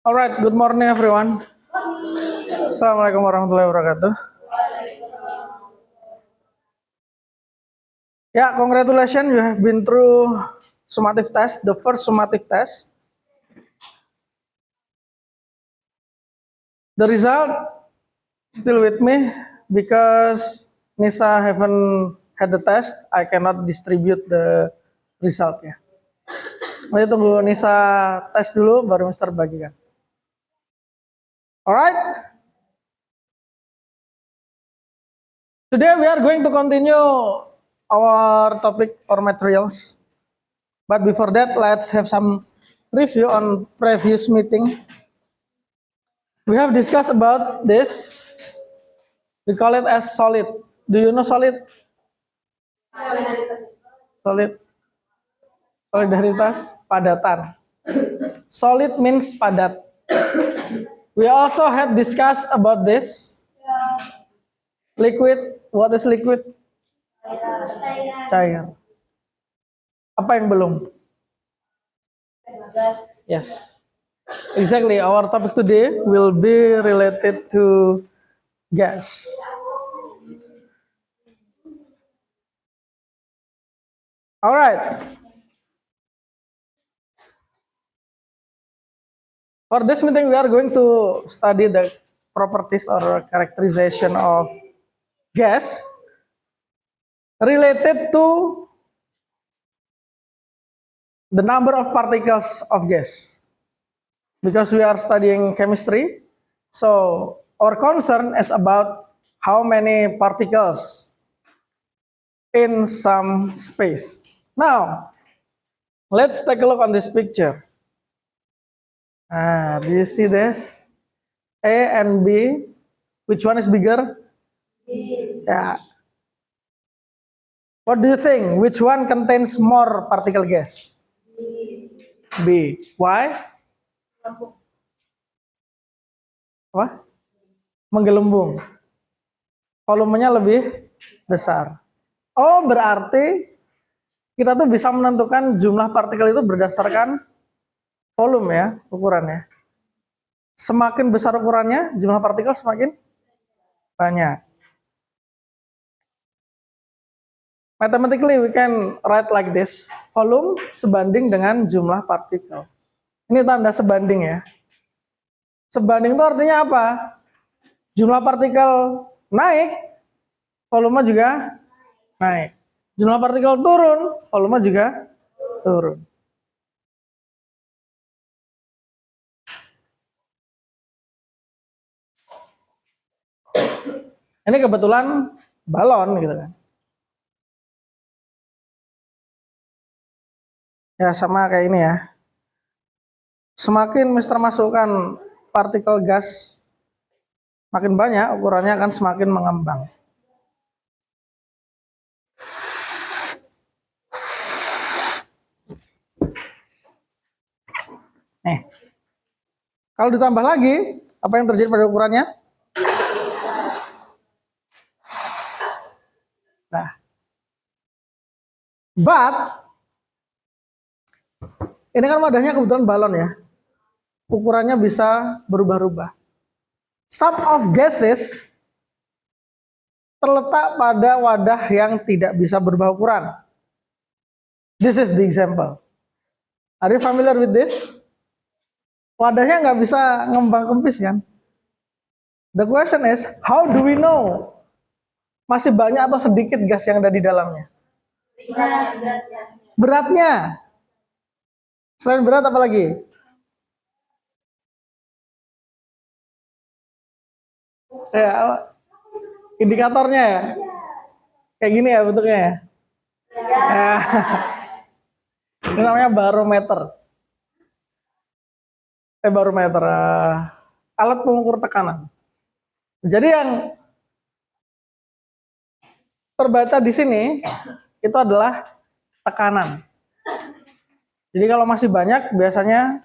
Alright, good morning everyone. Assalamualaikum warahmatullahi wabarakatuh. Yeah, congratulations, you have been through summative test, the first summative test. The result still with me because Nisa haven't had the test. I cannot distribute the result ya. Nanti tunggu Nisa tes dulu baru Mister bagikan. Alright. Today we are going to continue our topic or materials. But before that, let's have some review on previous meeting. We have discussed about this. We call it as solid. Do you know solid? Solid. Solidaritas, padatan. Solid means padat. We also had discussed about this. Liquid. What is liquid? Cair. Apa yang belum? Yes. Exactly. Our topic today will be related to gas. All right. For this meeting, we are going to study the properties or characterization of gas related to the number of particles of gas. Because we are studying chemistry, so our concern is about how many particles in some space. Now, let's take a look on this picture. Do you see this? A and B. Which one is bigger? B. Yeah. What do you think? Which one contains more particle gas? B. B. Why? Apa? Menggelembung. Volumenya lebih besar. Oh, berarti kita tuh bisa menentukan jumlah partikel itu berdasarkan volume ya, ukurannya. Semakin besar ukurannya, jumlah partikel semakin banyak. Mathematically we can write like this. Volume sebanding dengan jumlah partikel. Ini tanda sebanding ya. Sebanding itu artinya apa? Jumlah partikel naik, volume juga naik. Jumlah partikel turun, volume juga turun. Ini kebetulan balon gitu kan. Ya sama kayak ini ya. Semakin Mister masukkan partikel gas makin banyak, ukurannya akan semakin mengembang. Nih, kalau ditambah lagi, apa yang terjadi pada ukurannya? Nah, but ini kan wadahnya kebetulan balon ya. Ukurannya bisa berubah-ubah. Some of gases terletak pada wadah yang tidak bisa berubah ukuran. This is the example. Are you familiar with this? Wadahnya nggak bisa ngembang kempis kan? The question is, how do we know masih banyak atau sedikit gas yang ada di dalamnya? Beratnya. Selain berat apa lagi? Ya, indikatornya ya. Kayak gini ya bentuknya ya. Ya. Ini namanya barometer. Barometer. Alat pengukur tekanan. Jadi yang terbaca di sini itu adalah tekanan. Jadi kalau masih banyak biasanya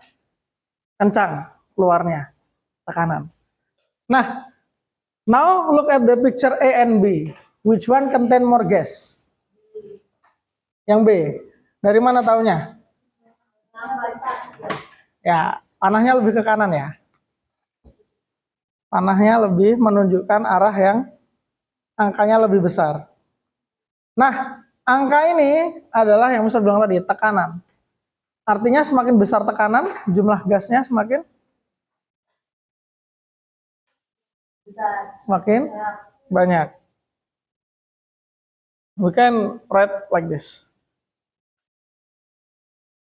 kencang keluarnya tekanan. Nah, now look at the picture A and B. Which one contain more gas? Yang B. Dari mana taunya? Ya, Panahnya lebih ke kanan ya. Panahnya lebih menunjukkan arah yang angkanya lebih besar. Nah, angka ini adalah yang bisa bilang tadi, tekanan. Artinya semakin besar tekanan, jumlah gasnya semakin banyak. We can write like this.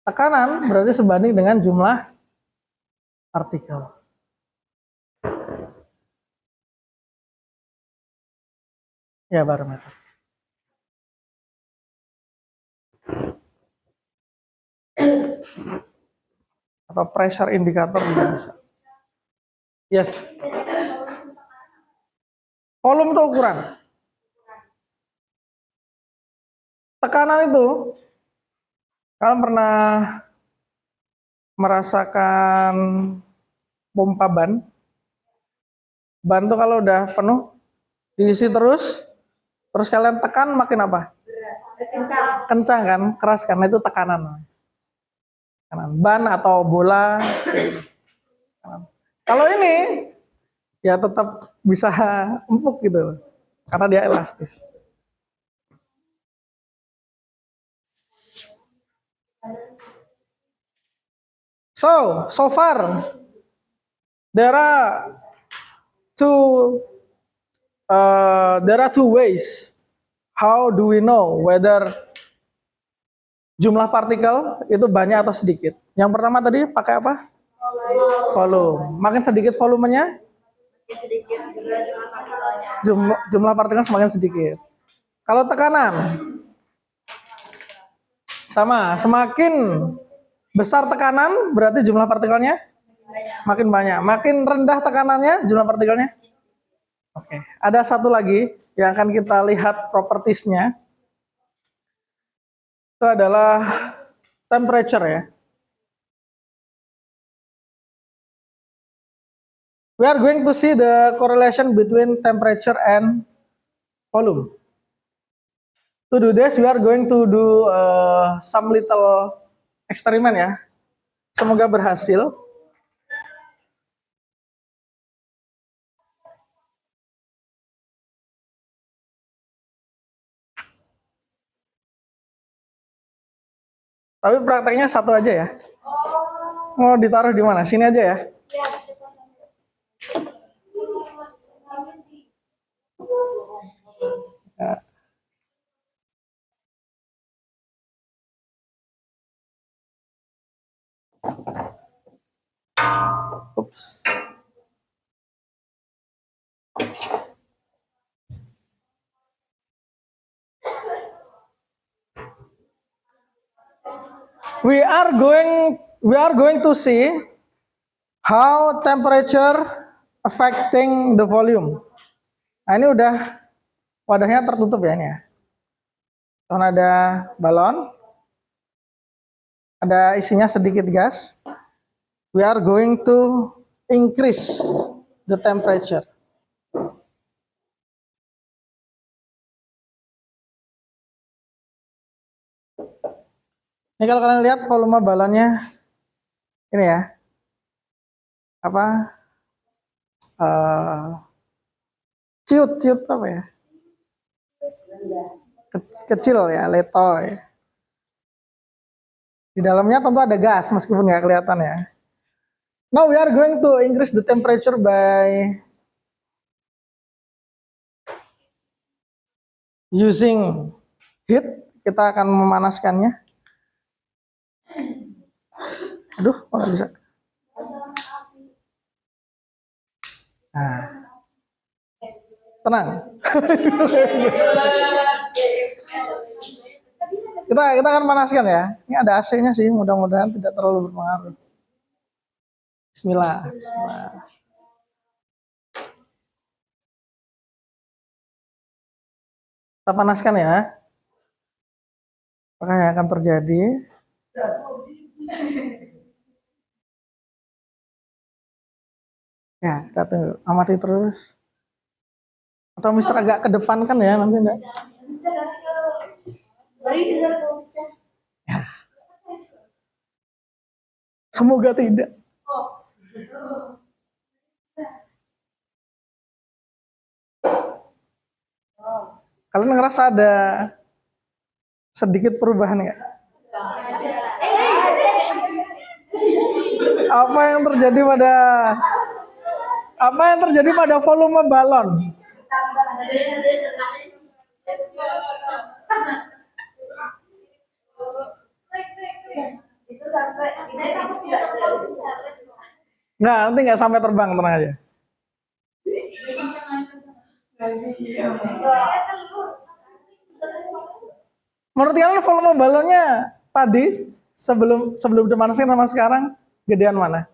Tekanan berarti sebanding dengan jumlah partikel. Ya, barometer. Atau pressure indicator juga bisa. Yes. Volume itu ukuran. Tekanan itu, kalian pernah merasakan pompa ban? Ban itu kalau udah penuh, diisi terus kalian tekan makin apa? Kencang kan, keras, karena itu tekanan. Ban atau bola. Kalau ini ya tetap bisa empuk gitu, karena dia elastis. So far there are two ways. How do we know whether jumlah partikel itu banyak atau sedikit? Yang pertama tadi pakai apa? Volume. Makin sedikit volumenya, jumlah partikel semakin sedikit. Kalau tekanan, sama. Semakin besar tekanan, berarti jumlah partikelnya makin banyak. Makin rendah tekanannya, jumlah partikelnya. Oke. Ada satu lagi yang akan kita lihat propertiesnya. Itu adalah temperature ya. We are going to see the correlation between temperature and volume. To do this, we are going to do some little eksperimen ya. Semoga berhasil. Tapi prakteknya satu aja ya. Mau ditaruh di mana? Sini aja ya. Ya. Oops. We are going to see how temperature affecting the volume. Nah, ini udah wadahnya tertutup ya ini ya. Dan ada balon, ada isinya sedikit gas. We are going to increase the temperature. Ini kalau kalian lihat volume balonnya ini ya, apa? Ciut apa ya? Kecil ya, letoy. Di dalamnya tentu ada gas meskipun nggak kelihatan ya. Now we are going to increase the temperature by using heat. Kita akan memanaskannya. Aduh, nggak bisa. Nah, tenang. kita akan panaskan ya. Ini ada AC-nya sih, mudah-mudahan tidak terlalu berpengaruh. Bismillah. Kita panaskan ya. Apakah yang akan terjadi? Ya, kita tunggu. Amati terus. Atau Mister agak ke depan kan ya, nanti enggak? Ya. Semoga tidak. Kalian ngerasa ada sedikit perubahan nggak? Apa yang terjadi pada volume balon? Nggak, nanti nggak sampai terbang, tenang aja. Menurut kalian volume balonnya tadi sebelum dimanasin sama sekarang gedean mana?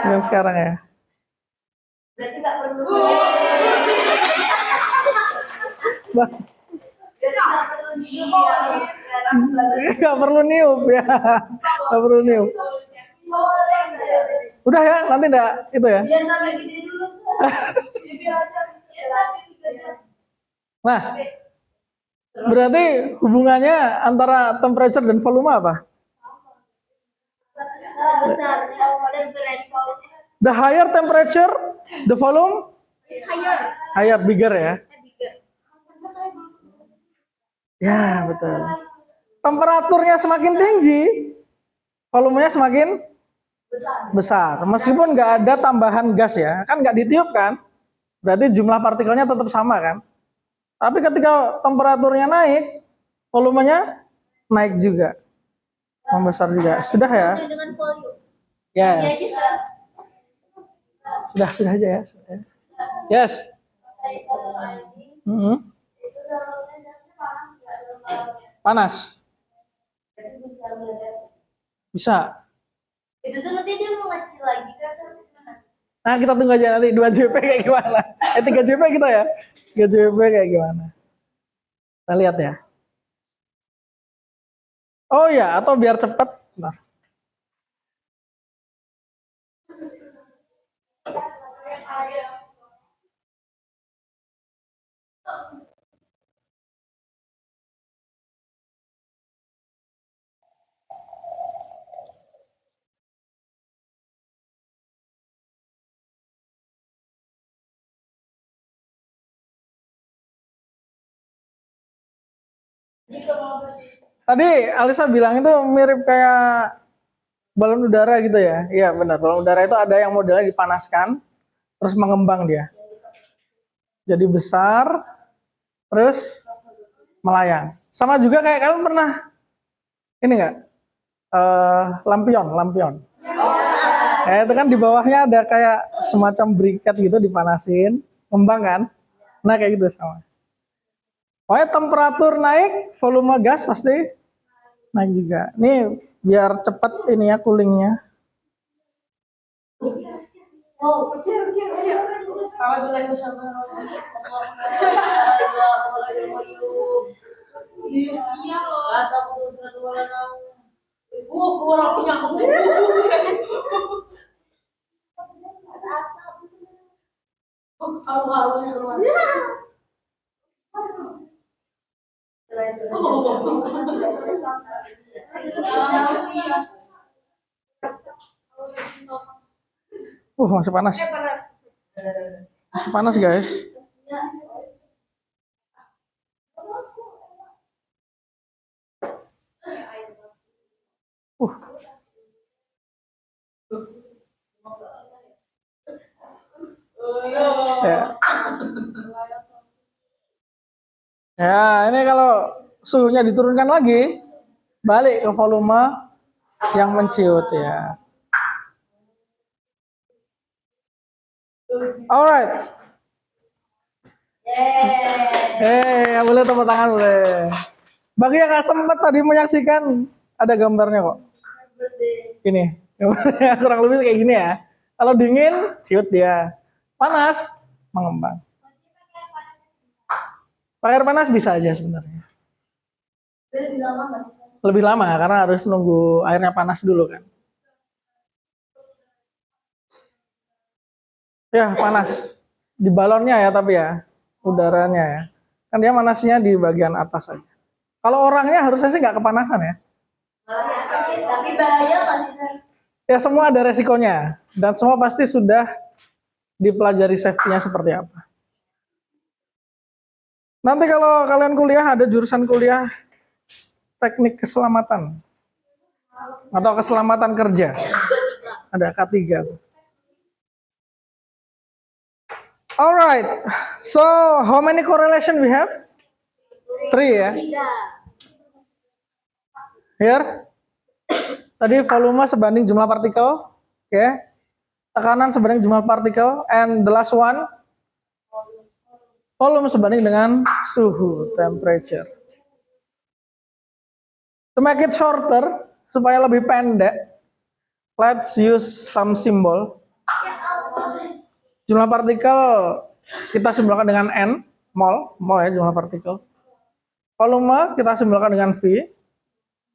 Gedean sekarang ya. Berarti nggak perlu. Nggak perlu niup ya, nggak perlu niup. Udah ya, nanti enggak itu ya. Nah, berarti hubungannya antara temperature dan volume apa? The higher temperature, the volume higher, bigger ya. Ya, betul. Temperaturnya semakin tinggi, volumenya semakin besar. Meskipun nggak ada tambahan gas ya, kan nggak ditiup kan? Berarti jumlah partikelnya tetap sama kan? Tapi ketika temperaturnya naik, volumenya naik juga, membesar juga. Sudah ya? Yes. Sudah aja ya. Yes. Panas. Bisa. Itu tuh nanti dia mau ngecil lagi kan? Nah, kita tunggu aja nanti 2 JP kayak gimana. 3 JP kita ya. 3 JP kayak gimana. Kita lihat ya. Oh ya, atau biar cepat. Bentar. Tadi Alisa bilang itu mirip kayak balon udara gitu ya. Iya benar, balon udara itu ada yang modelnya dipanaskan, terus mengembang dia. Jadi besar, terus melayang. Sama juga kayak kalian pernah ini nggak? Lampion. Itu kan di bawahnya ada kayak semacam briket gitu dipanasin, ngembang kan? Nah kayak gitu sama. Pokoknya temperatur naik, volume gas pasti naik juga. Nih biar cepet ini ya coolingnya. Masih panas. Masih panas guys. Ya, ini kalau suhunya diturunkan lagi, balik ke volume yang menciut ya. Alright. Boleh tepuk tangan boleh. Bagi yang nggak sempat tadi menyaksikan, ada gambarnya kok. Ini, gambarnya kurang lebih kayak gini ya. Kalau dingin, ciut dia. Panas, mengembang. Pakai air panas bisa aja sebenarnya. Lebih lama karena harus nunggu airnya panas dulu kan. Ya panas di balonnya ya tapi ya udaranya ya. Kan dia panasnya di bagian atas aja. Kalau orangnya harusnya sih nggak kepanasan ya. Tapi bahaya nggak sih? Ya semua ada resikonya dan semua pasti sudah dipelajari safety-nya seperti apa. Nanti kalau kalian kuliah ada jurusan kuliah teknik keselamatan atau keselamatan kerja. Ada K3 tuh. Alright, so how many correlation we have? 3 ya. Here, tadi volume sebanding jumlah partikel, oke. Tekanan sebanding jumlah partikel, and the last one, volume sebanding dengan suhu, temperature. To make it shorter, supaya lebih pendek, let's use some symbol. Jumlah partikel kita simbolkan dengan N, mol ya jumlah partikel. Volume kita simbolkan dengan V,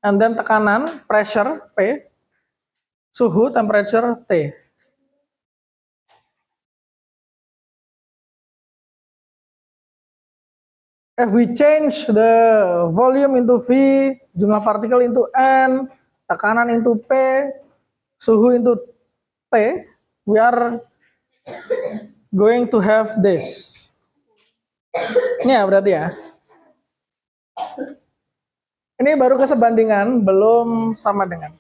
and then tekanan, pressure, P, suhu, temperature, T. If we change the volume into V, jumlah partikel into N, tekanan into P, suhu into T, we are going to have this. Ini ya berarti ya. Ini baru kesebandingan, belum sama dengan.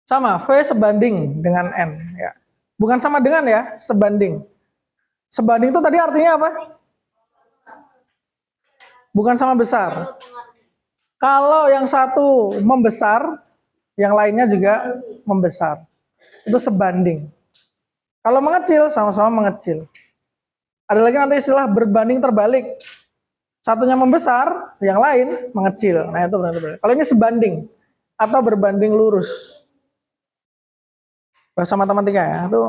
Sama, V sebanding dengan N. Ya. Bukan sama dengan ya, sebanding. Sebanding itu tadi artinya apa? Bukan sama besar. Kalau yang satu membesar, yang lainnya juga membesar. Itu sebanding. Kalau mengecil, sama-sama mengecil. Ada lagi nanti istilah berbanding terbalik. Satunya membesar, yang lain mengecil. Nah itu benar-benar. Kalau ini sebanding atau berbanding lurus. Bahasa matematika ya, itu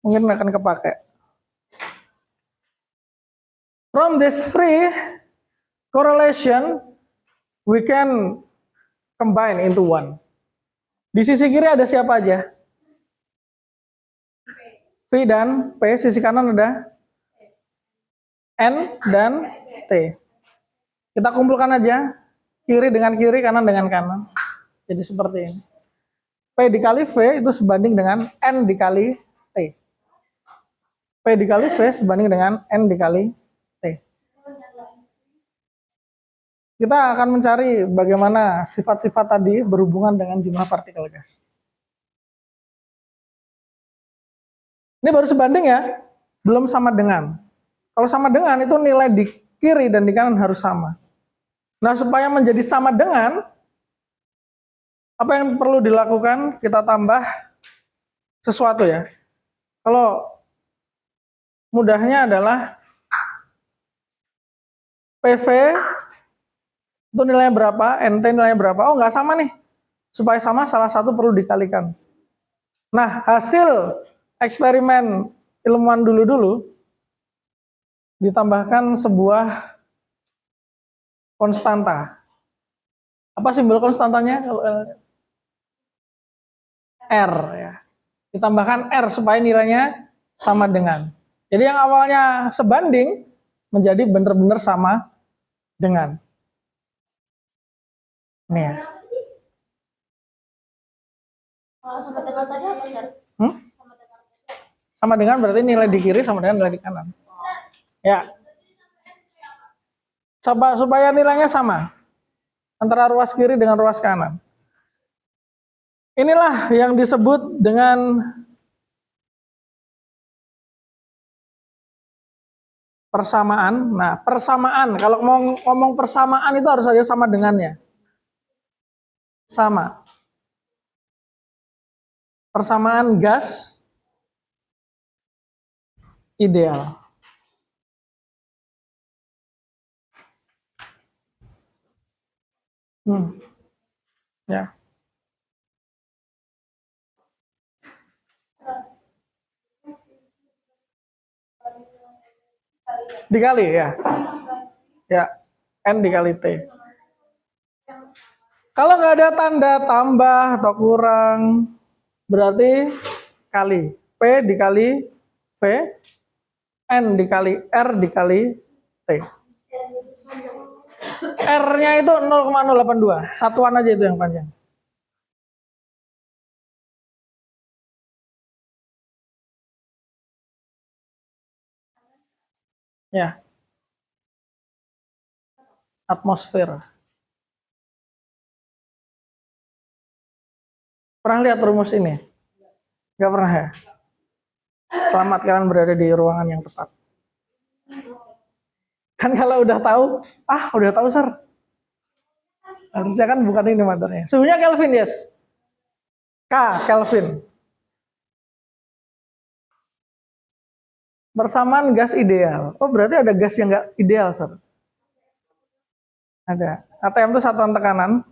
mungkin akan kepake. From this three correlation, we can combine into one. Di sisi kiri ada siapa aja? V dan P, sisi kanan ada N dan T. Kita kumpulkan aja, kiri dengan kiri, kanan dengan kanan. Jadi seperti ini. P dikali V itu sebanding dengan N dikali T. P dikali V sebanding dengan N dikali T. Kita akan mencari bagaimana sifat-sifat tadi berhubungan dengan jumlah partikel gas. Ini baru sebanding ya, belum sama dengan. Kalau sama dengan itu nilai di kiri dan di kanan harus sama. Nah supaya menjadi sama dengan, apa yang perlu dilakukan? Kita tambah sesuatu ya. Kalau mudahnya adalah PV itu nilainya berapa, NT nilainya berapa. Oh nggak sama nih. Supaya sama salah satu perlu dikalikan. Nah hasil eksperimen ilmuwan dulu-dulu ditambahkan sebuah konstanta. Apa simbol konstantanya? R ya. Ditambahkan R supaya nilainya sama dengan. Jadi yang awalnya sebanding menjadi benar-benar sama dengan. Nih ya. Sama dengan tadi apa, Sir? Sama dengan berarti nilai di kiri sama dengan nilai di kanan. Ya. Supaya nilainya sama antara ruas kiri dengan ruas kanan. Inilah yang disebut dengan persamaan. Nah, persamaan, kalau mau ngomong persamaan itu harus ada sama dengannya. Sama. Persamaan gas ideal. Ya. Dikali ya. Ya, N dikali T. Kalau nggak ada tanda tambah atau kurang, berarti kali. P dikali V, N dikali R dikali T. R-nya itu 0,082. Satuan aja itu yang panjang. Ya. Atmosfer. Pernah lihat rumus ini? Gak pernah ya? Selamat kalian berada di ruangan yang tepat. Kan kalau udah tahu, udah tahu sir. Harusnya kan bukan ini materinya. Suhunya Kelvin, yes. K, Kelvin. Bersamaan gas ideal. Oh berarti ada gas yang nggak ideal, sir. Ada. ATM itu satuan tekanan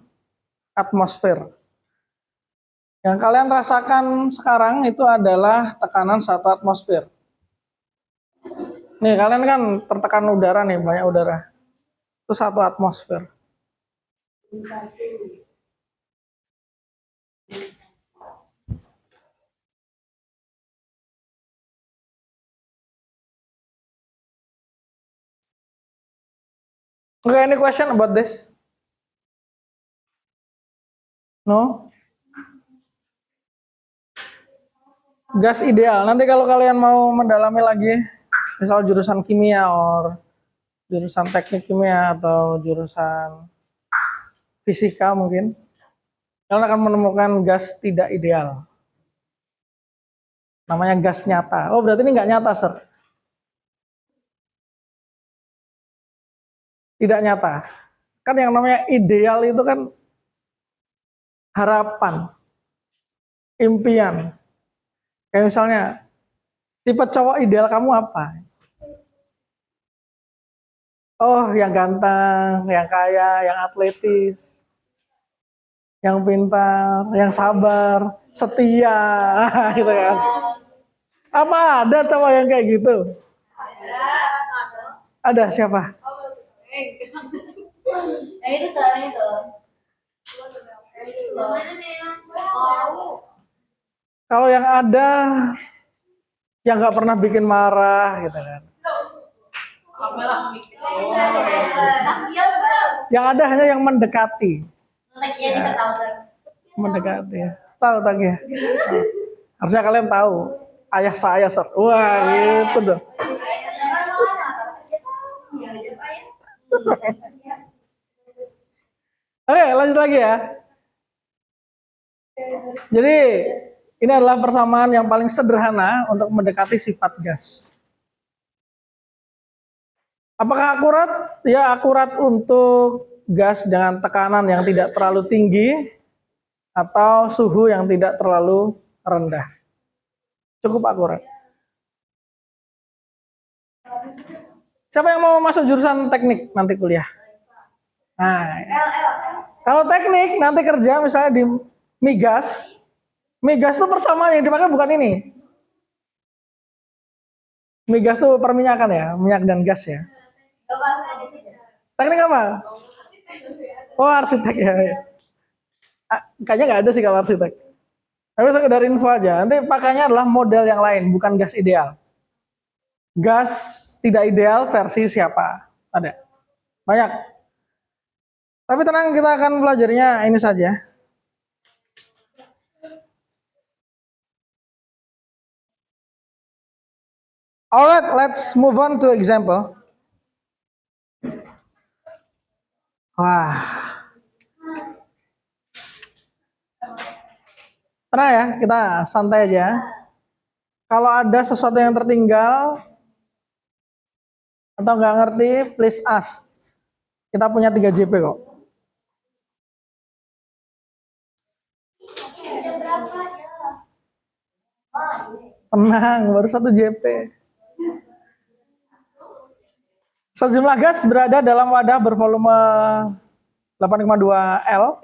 atmosfer. Yang kalian rasakan sekarang itu adalah tekanan 1 atmosfer. Nih kalian kan tertekan udara nih, banyak udara. Itu 1 atmosfer. Okay, any question about this? No? Gas ideal. Nanti kalau kalian mau mendalami lagi, misal jurusan kimia or jurusan teknik kimia atau jurusan fisika mungkin, kalian akan menemukan gas tidak ideal. Namanya gas nyata. Oh berarti ini nggak nyata, sir. Tidak nyata. Kan yang namanya ideal itu kan harapan, impian. Kayak misalnya, tipe cowok ideal kamu apa? Oh, yang ganteng, yang kaya, yang atletis, yang pintar, yang sabar, setia, gitu kan. Apa ada cowok yang kayak gitu? Ada siapa? Yang itu suaranya tuh. Kalau yang ada, yang nggak pernah bikin marah, gitu kan. Yang ada hanya yang mendekati. Mendekati ya. Tahu ya. Harusnya kalian tahu. Ayah saya, sir. Wah, gitu dong. Oke, lanjut lagi ya. Jadi, ini adalah persamaan yang paling sederhana untuk mendekati sifat gas. Apakah akurat? Ya, akurat untuk gas dengan tekanan yang tidak terlalu tinggi atau suhu yang tidak terlalu rendah. Cukup akurat. Siapa yang mau masuk jurusan teknik nanti kuliah? Nah, kalau teknik nanti kerja misalnya di migas. Migas itu persamaan yang dipakai bukan ini. Migas itu perminyakan ya, minyak dan gas ya. Teknik apa? Oh arsitek ya. Kayaknya nggak ada sih kalau arsitek. Tapi sekedar info aja. Nanti pakainya adalah model yang lain, bukan gas ideal. Gas tidak ideal versi siapa? Ada. Banyak. Tapi tenang, kita akan pelajarinya ini saja. Alright, let's move on to example. Wah. Tenang ya, kita santai aja. Kalau ada sesuatu yang tertinggal atau nggak ngerti, please ask. Kita punya 3 JP kok. Tenang, baru 1 JP. Sejumlah gas berada dalam wadah bervolume 8,2 L.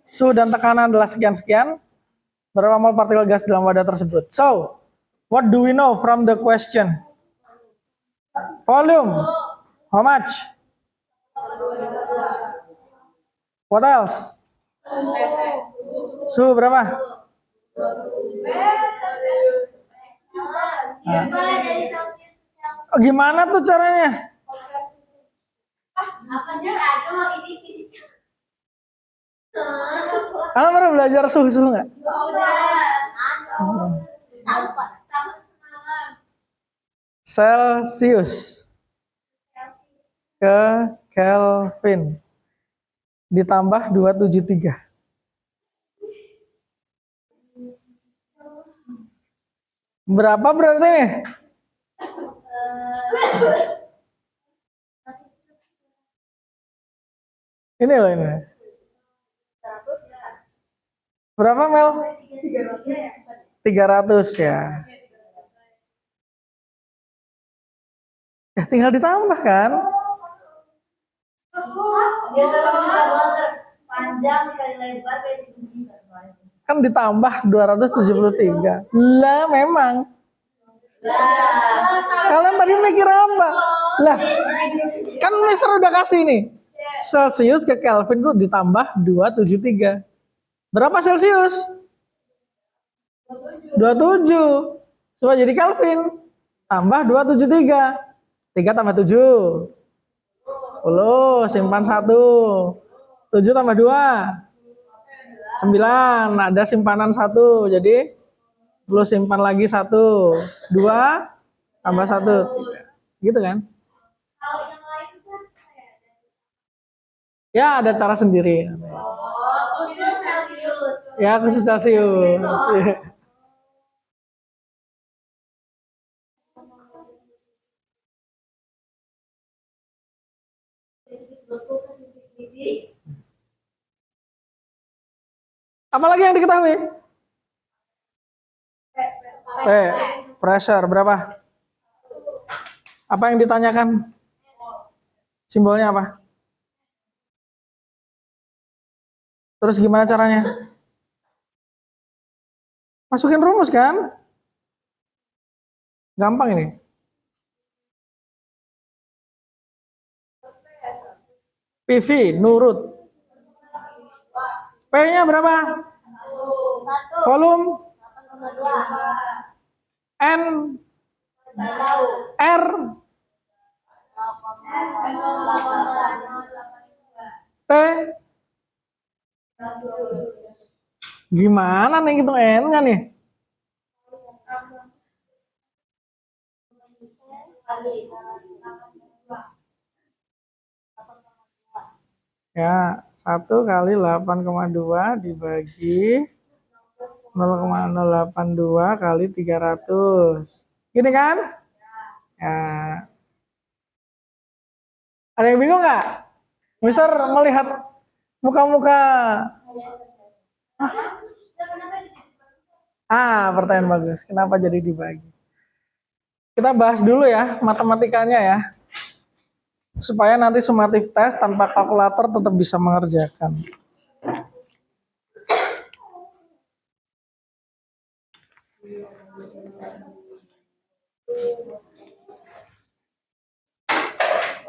Suhu dan tekanan adalah sekian-sekian. Berapa mol partikel gas dalam wadah tersebut? So, what do we know from the question? Volume. How much? What else? Suhu berapa? Nah. Oh, gimana tuh caranya? Kalian pernah belajar suhu-suhu nggak? Celcius ke Kelvin ditambah 273. Berapa berarti nih? Ini loh ini. Berapa Mel? 300 ya. Ya tinggal ditambah kan? Biasa bisa banget panjang kali lebar kayak bisa. Kan ditambah 273. Lah memang. Kalian tadi mikir apa? Lah, kan Mister udah kasih nih. Celcius ke Kelvin tuh ditambah 273. Berapa Celcius? 27. Coba jadi Kelvin. Tambah 273. 3 tambah 7. 10. Simpan 1. 7 tambah 2. 9. Ada simpanan 1. Jadi 10 simpan lagi 1. 2 tambah 1. 3. Gitu kan? Ya ada cara sendiri. Ya khusus Celcius. Apalagi yang diketahui? Pressure berapa? Apa yang ditanyakan? Simbolnya apa? Terus gimana caranya? Masukin rumus kan? Gampang ini. PV, nurut. P-nya berapa? Volume? N? R? T? Gimana nih hitung N-nya nih? Ya, 1 kali 8,2 dibagi 0,082 kali 300. Gini kan? Ya. Ada yang bingung nggak? Mister melihat muka-muka. Pertanyaan bagus. Kenapa jadi dibagi? Kita bahas dulu ya matematikanya ya. Supaya nanti summative test tanpa kalkulator tetap bisa mengerjakan.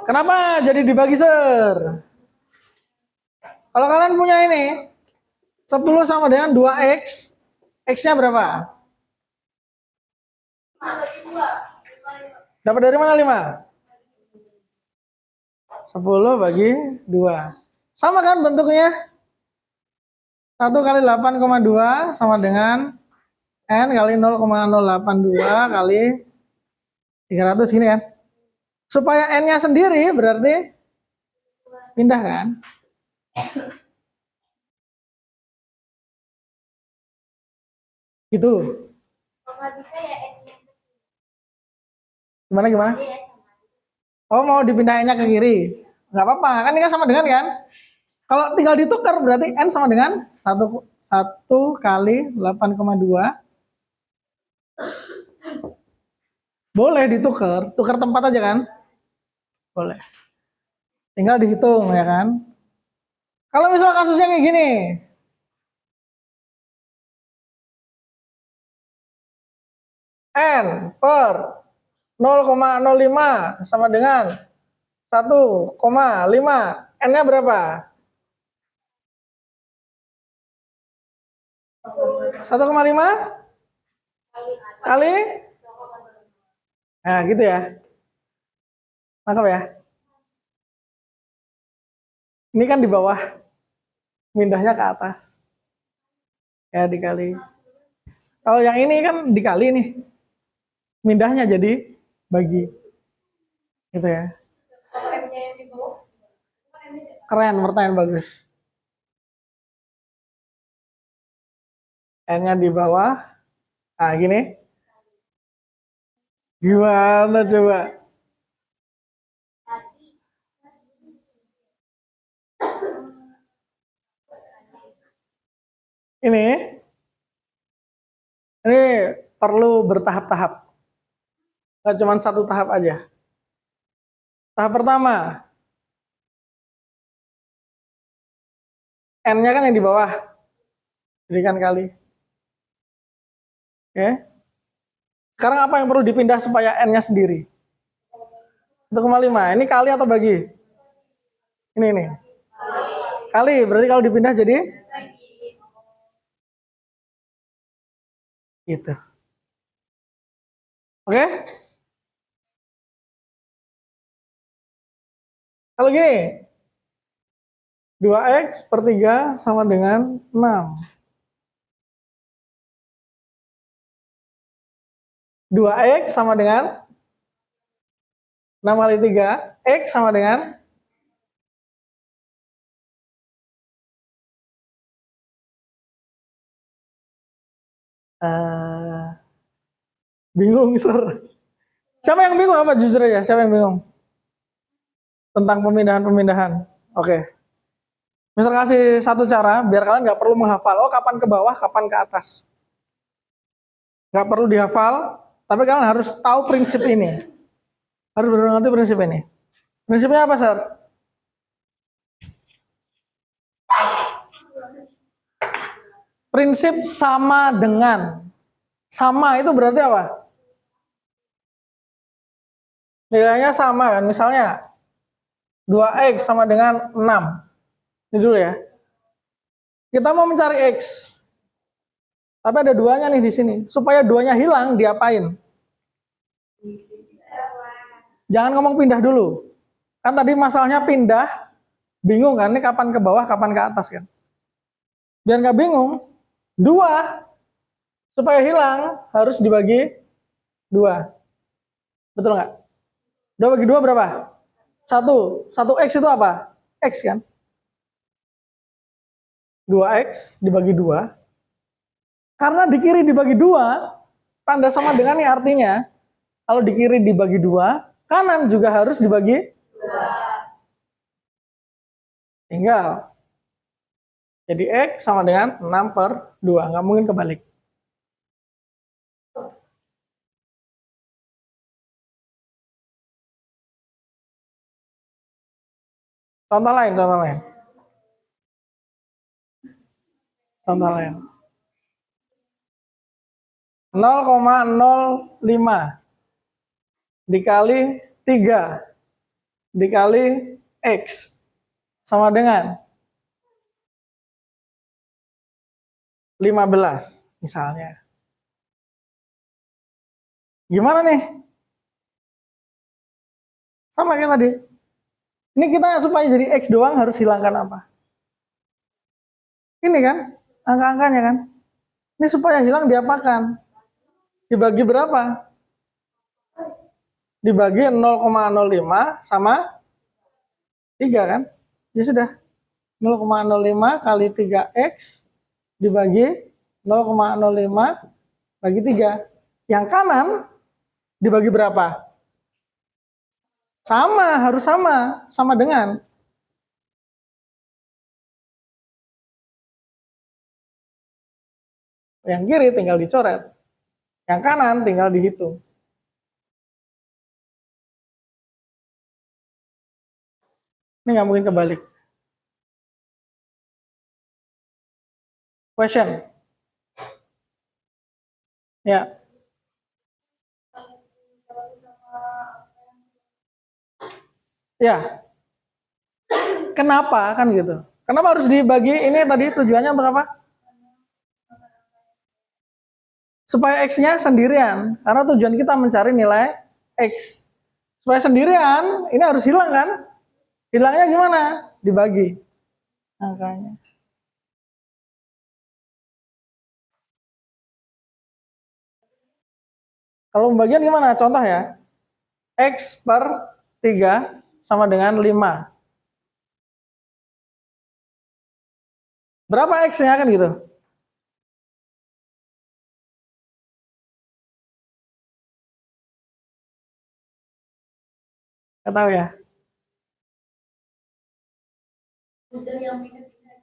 Kenapa jadi dibagi, Sir? Kalau kalian punya ini, 10 sama dengan 2x, x-nya berapa? Dapat dari mana 5? 10 bagi 2. Sama kan bentuknya? 1 kali 8,2 sama dengan N kali 0,082 kali 300 gini kan? Supaya N-nya sendiri berarti pindah kan? Gitu. Gimana? Oh mau dipindahinnya ke kiri? Nggak apa-apa, kan ini kan sama dengan kan? Kalau tinggal ditukar berarti N sama dengan 1 kali 8,2. Boleh ditukar, tukar tempat aja kan? Boleh. Tinggal dihitung ya kan? Kalau misalnya kasusnya kayak gini. N per 0,05 sama dengan 1,5. N-nya berapa? 1,5 kali? Nah gitu ya. Nangkap ya? Ini kan di bawah, pindahnya ke atas. Ya dikali. Kalau yang ini kan dikali nih. Mindahnya jadi bagi. Gitu ya. Keren, pertanyaan bagus. N-nya di bawah. Nah, gini. Gimana coba? Ini perlu bertahap-tahap. Nggak cuma satu tahap aja. Tahap pertama, N-nya kan yang di bawah. Jadikan kali. Oke. Sekarang apa yang perlu dipindah supaya N-nya sendiri? 1,5. Ini kali atau bagi? Ini. Kali, berarti kalau dipindah jadi? Gitu. Oke? Kalau gini, 2x per 3 sama dengan 6. 2x sama dengan 6 kali 3, x sama dengan bingung, sir. Siapa yang bingung apa jujur aja? Siapa yang bingung? Tentang pemindahan-pemindahan. Oke. Misal kasih satu cara, biar kalian nggak perlu menghafal. Oh, kapan ke bawah, kapan ke atas. Nggak perlu dihafal, tapi kalian harus tahu prinsip ini. Harus benar-benar ngerti prinsip ini. Prinsipnya apa, Sir? Prinsip sama dengan. Sama itu berarti apa? Nilainya sama kan, misalnya 2x sama dengan 6. Ini dulu ya. Kita mau mencari x. Tapi ada duanya nih di sini. Supaya duanya hilang, diapain? Jangan ngomong pindah dulu. Kan tadi masalahnya pindah, bingung kan, ini kapan ke bawah, kapan ke atas kan. Biar nggak bingung, 2 supaya hilang harus dibagi 2. Betul nggak? 2 bagi 2 berapa? 1. 1x itu apa? X kan? 2x dibagi 2. Karena di kiri dibagi 2, tanda sama dengan ini artinya, kalau di kiri dibagi 2, kanan juga harus dibagi 2. Tinggal. Jadi X sama dengan 6 per 2. Nggak mungkin kebalik. Contoh lain. Contoh lain. 0,05 dikali 3 dikali X sama dengan 15 misalnya. Gimana nih? Sama kayak tadi. Ini kita supaya jadi X doang harus hilangkan apa? Ini kan, angka-angkanya kan. Ini supaya hilang diapakan? Dibagi berapa? Dibagi 0,05 sama 3 kan? Ya sudah. 0,05 kali 3X dibagi 0,05 bagi 3. Yang kanan dibagi berapa? Sama, harus sama dengan. Yang kiri tinggal dicoret. Yang kanan tinggal dihitung. Ini nggak mungkin kebalik. Question. Ya. Ya. Kenapa kan gitu? Kenapa harus dibagi? Ini tadi tujuannya untuk apa? Supaya X-nya sendirian. Karena tujuan kita mencari nilai X. Supaya sendirian, ini harus hilang kan? Hilangnya gimana? Dibagi angkanya. Kalau pembagian gimana? Contoh ya. X per 3 sama dengan 5. Berapa X-nya kan gitu? Nggak tahu ya. Udah yang pindah-pindah.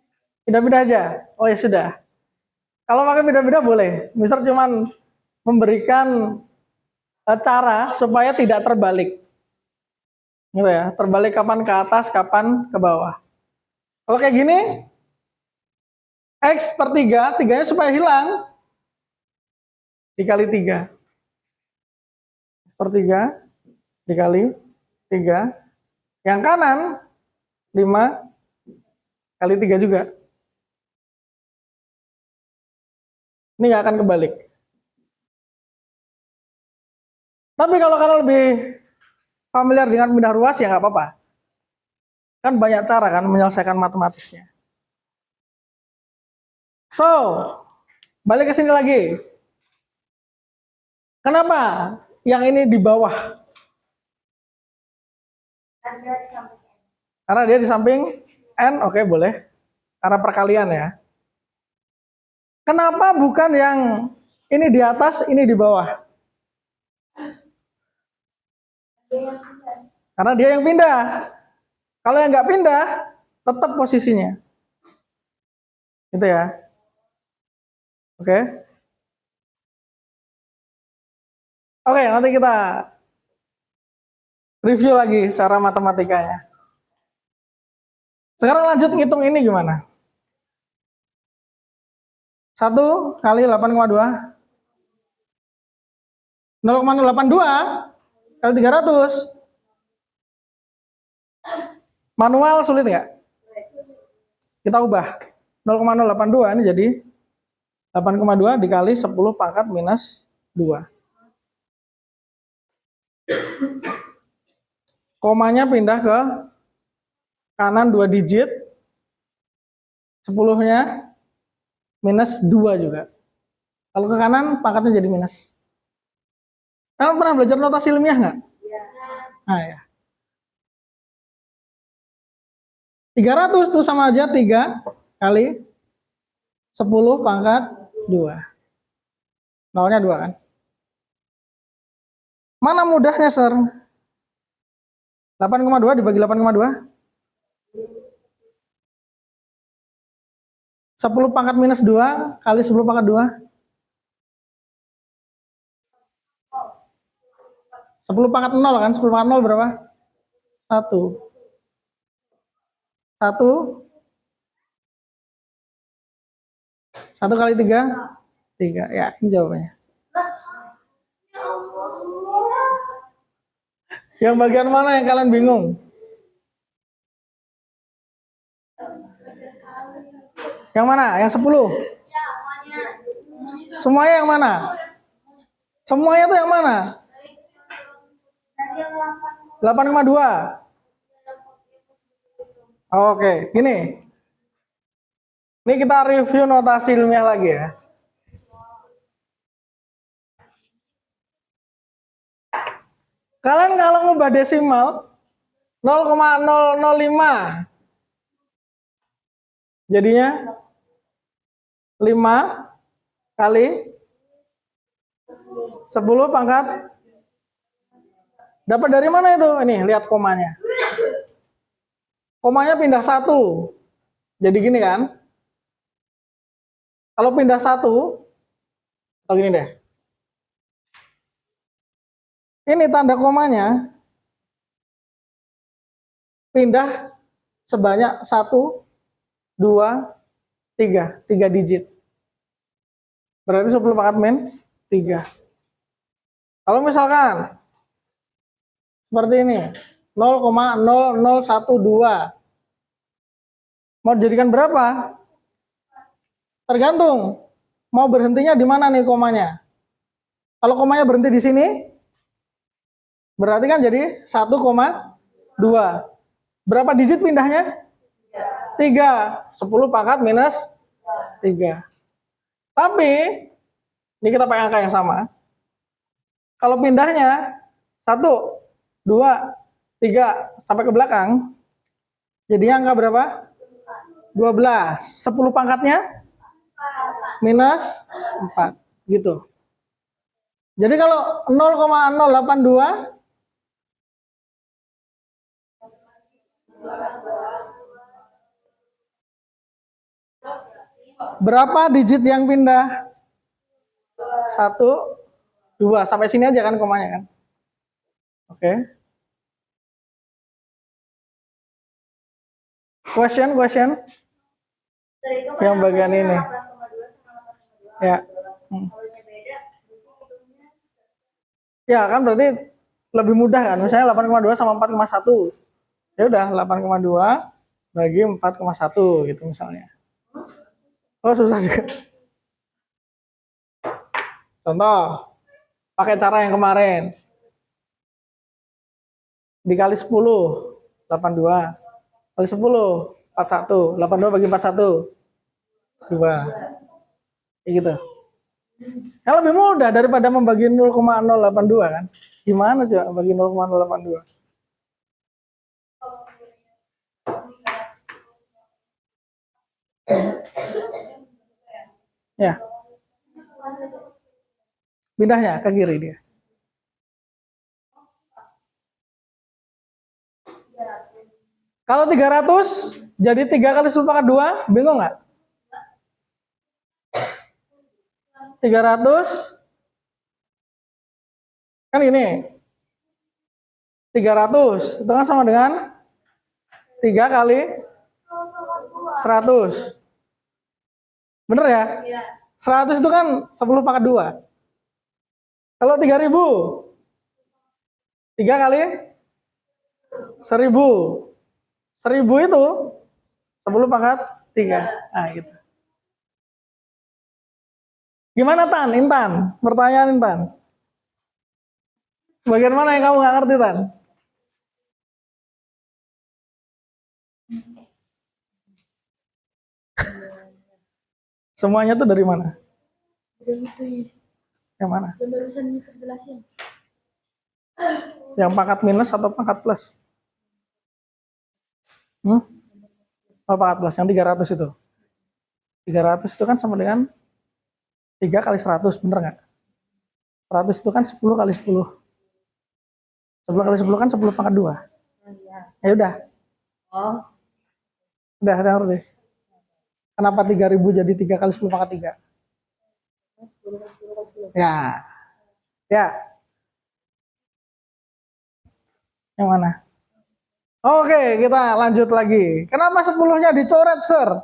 Beda-beda aja. Oh ya sudah. Kalau pakai beda-beda boleh. Mister cuman memberikan cara supaya tidak terbalik. Gitu ya. Terbalik kapan ke atas, kapan ke bawah. Kalau kayak gini, X per 3, 3-nya supaya hilang. Dikali 3. Per 3, dikali 3. Yang kanan, 5 kali 3 juga. Ini nggak akan kebalik. Tapi kalau kalian lebih familiar dengan pindah ruas ya nggak apa-apa. Kan banyak cara kan menyelesaikan matematisnya. So, balik ke sini lagi. Kenapa yang ini di bawah? Ada di samping. Karena dia di samping N, oke boleh. Karena perkalian ya. Kenapa bukan yang ini di atas, ini di bawah? Karena dia yang pindah. Kalau yang nggak pindah, tetap posisinya. Gitu ya. Oke. Oke, nanti kita review lagi cara matematikanya. Sekarang lanjut ngitung ini gimana? 1 kali 8,2. 0,082 kali 300. Manual sulit nggak? Kita ubah. 0,082 ini jadi 8,2 dikali 10 pangkat minus 2. Komanya pindah ke kanan 2 digit. 10-nya minus 2 juga. Kalau ke kanan pangkatnya jadi minus. Kalian pernah belajar notasi ilmiah nggak? Iya. Nah ya. 300 itu sama aja 3 kali 10 pangkat 2. Nolnya 2 kan? Mana mudahnya, Sir? 8,2 dibagi 8,2? 10 pangkat minus 2 kali 10 pangkat 2? 10 pangkat 0 kan? 10 pangkat 0 berapa? 1. 1. 1 kali 3? 3. Ya, ini jawabannya. Ya Allah. Yang bagian mana yang kalian bingung? Yang mana? Yang 10? Ya, semuanya. Semuanya yang mana? Semuanya tuh yang mana? Nanti yang 8,2. Oke, gini. Ini kita review notasi ilmiah lagi ya. Kalian kalau ngubah desimal 0,005 jadinya 5 kali 10 pangkat. Dapat dari mana itu? Ini lihat komanya. Komanya pindah 1. Jadi gini kan? Kalau pindah 1, atau gini deh. Ini tanda komanya pindah sebanyak 1, 2, 3. 3 digit. Berarti 10 pangkat min 3. Kalau misalkan seperti ini, 0,0012. Mau dijadikan berapa? Tergantung. Mau berhentinya di mana nih komanya? Kalau komanya berhenti di sini, berarti kan jadi 1,2. Berapa digit pindahnya? 3. 10 pangkat minus 3. Tapi, ini kita pakai angka yang sama. Kalau pindahnya 1, 2, 3 sampai ke belakang, jadinya angka berapa? 12. 10 pangkatnya minus 4. Gitu. Jadi kalau 0,082 berapa digit yang pindah? 1, 2. Sampai sini aja kan komanya kan? Oke. Question. Yang bagian ini. Ya. Ya kan berarti lebih mudah kan? Misalnya 8,2 sama 4,1. Ya udah 8,2 bagi 4,1 gitu misalnya. Oh susah juga. Contoh, pakai cara yang kemarin. Dikali 10, 82. Kali 10, 41. 82 bagi 41, 2. Kayak gitu. Yang lebih mudah daripada membagi 0,082 kan? Gimana coba bagi 0,082? Ya. Pindahnya ke kiri dia. Kalau 300 jadi 3 kali 10 pangkat 2, bingung nggak? 300 kan ini 300 itu kan sama dengan 3 kali 100. Bener ya? 100 itu kan 10 pangkat 2. Kalau 3000, 3 kali 1000. 1000 itu 10 pangkat 3. Nah gitu. Gimana Tan? Intan? Pertanyaan Intan. Bagian mana yang kamu nggak ngerti Tan? Semuanya tuh dari mana? Yang mana? Yang pangkat minus atau pangkat plus? Oh, pangkat plus. Yang 300 itu. 300 itu kan sama dengan 3 kali 100, bener nggak? 100 itu kan 10 kali 10. 10 kali 10 kan 10 pangkat 2. Ya udah. Udah ngerti. Kenapa 3000 jadi 3 kali 10 pangkat 3? Ya. Ya. Yang mana? Oke, kita lanjut lagi. Kenapa 10-nya dicoret, Sir?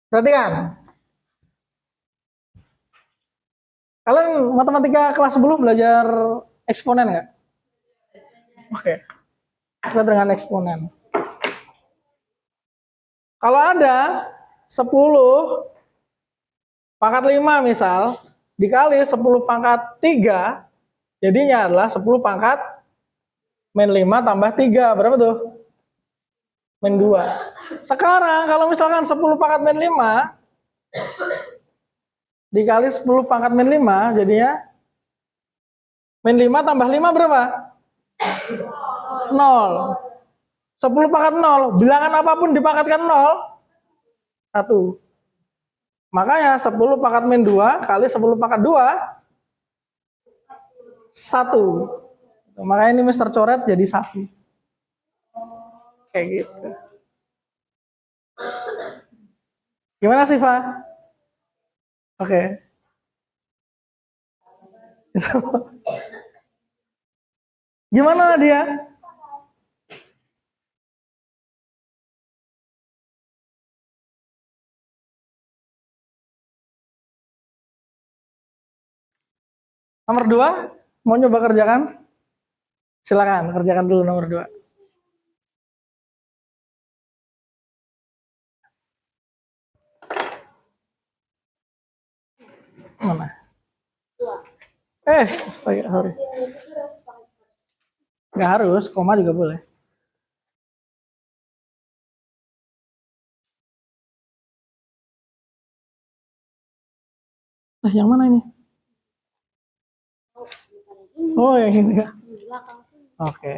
Perhatikan. Kalian matematika kelas 10 belajar eksponen nggak? Oke. Kita dengan eksponen. Kalau ada 10 pangkat 5 misal, dikali 10 pangkat 3, jadinya adalah 10 pangkat min 5 tambah 3. Berapa tuh? Min 2. Sekarang kalau misalkan 10 pangkat min 5 dikali 10 pangkat min 5, jadinya min 5 tambah 5 berapa? 0. 10 pangkat 0, bilangan apapun dipangkatkan 0, 1. Makanya 10 pangkat min 2 kali 10 pangkat 2, 1. Makanya ini Mister coret jadi 1. Kayak gitu. Gimana sih, Fa? Oke. Gimana dia? Nomor 2, mau nyoba kerjakan? Silakan, kerjakan dulu nomor 2. Mana? Astaga, sorry. Nggak harus, koma juga boleh. Nah, yang mana ini? Oh, yang ini ya. Di belakang sini. Oke.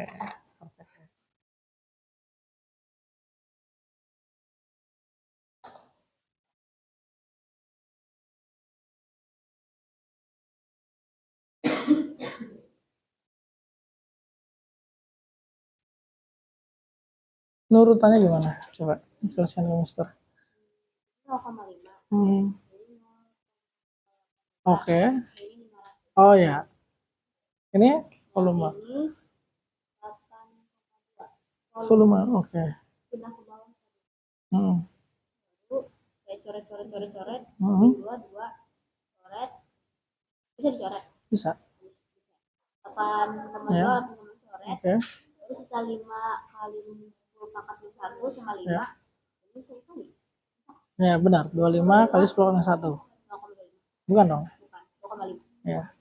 Ini urutannya gimana? Coba jelaskan ke Mister. 0,5. Hmm. Oke. Oh ya. Ini volume. Ini 8,2. Volume. Oke. Pindah ke bawah. Hmm. Lalu kayak coret. Hmm. Dua. Coret. Bisa dicoret. Bisa. 8,2 Ya. coret. Oke. Terus sisa 5 kali 10 pangkat 1 sama 5. Ya. Ini bisa kali. Ya benar. 25 kali 10 kali 1. 0,5. Bukan dong? Bukan. 2,5. Ya.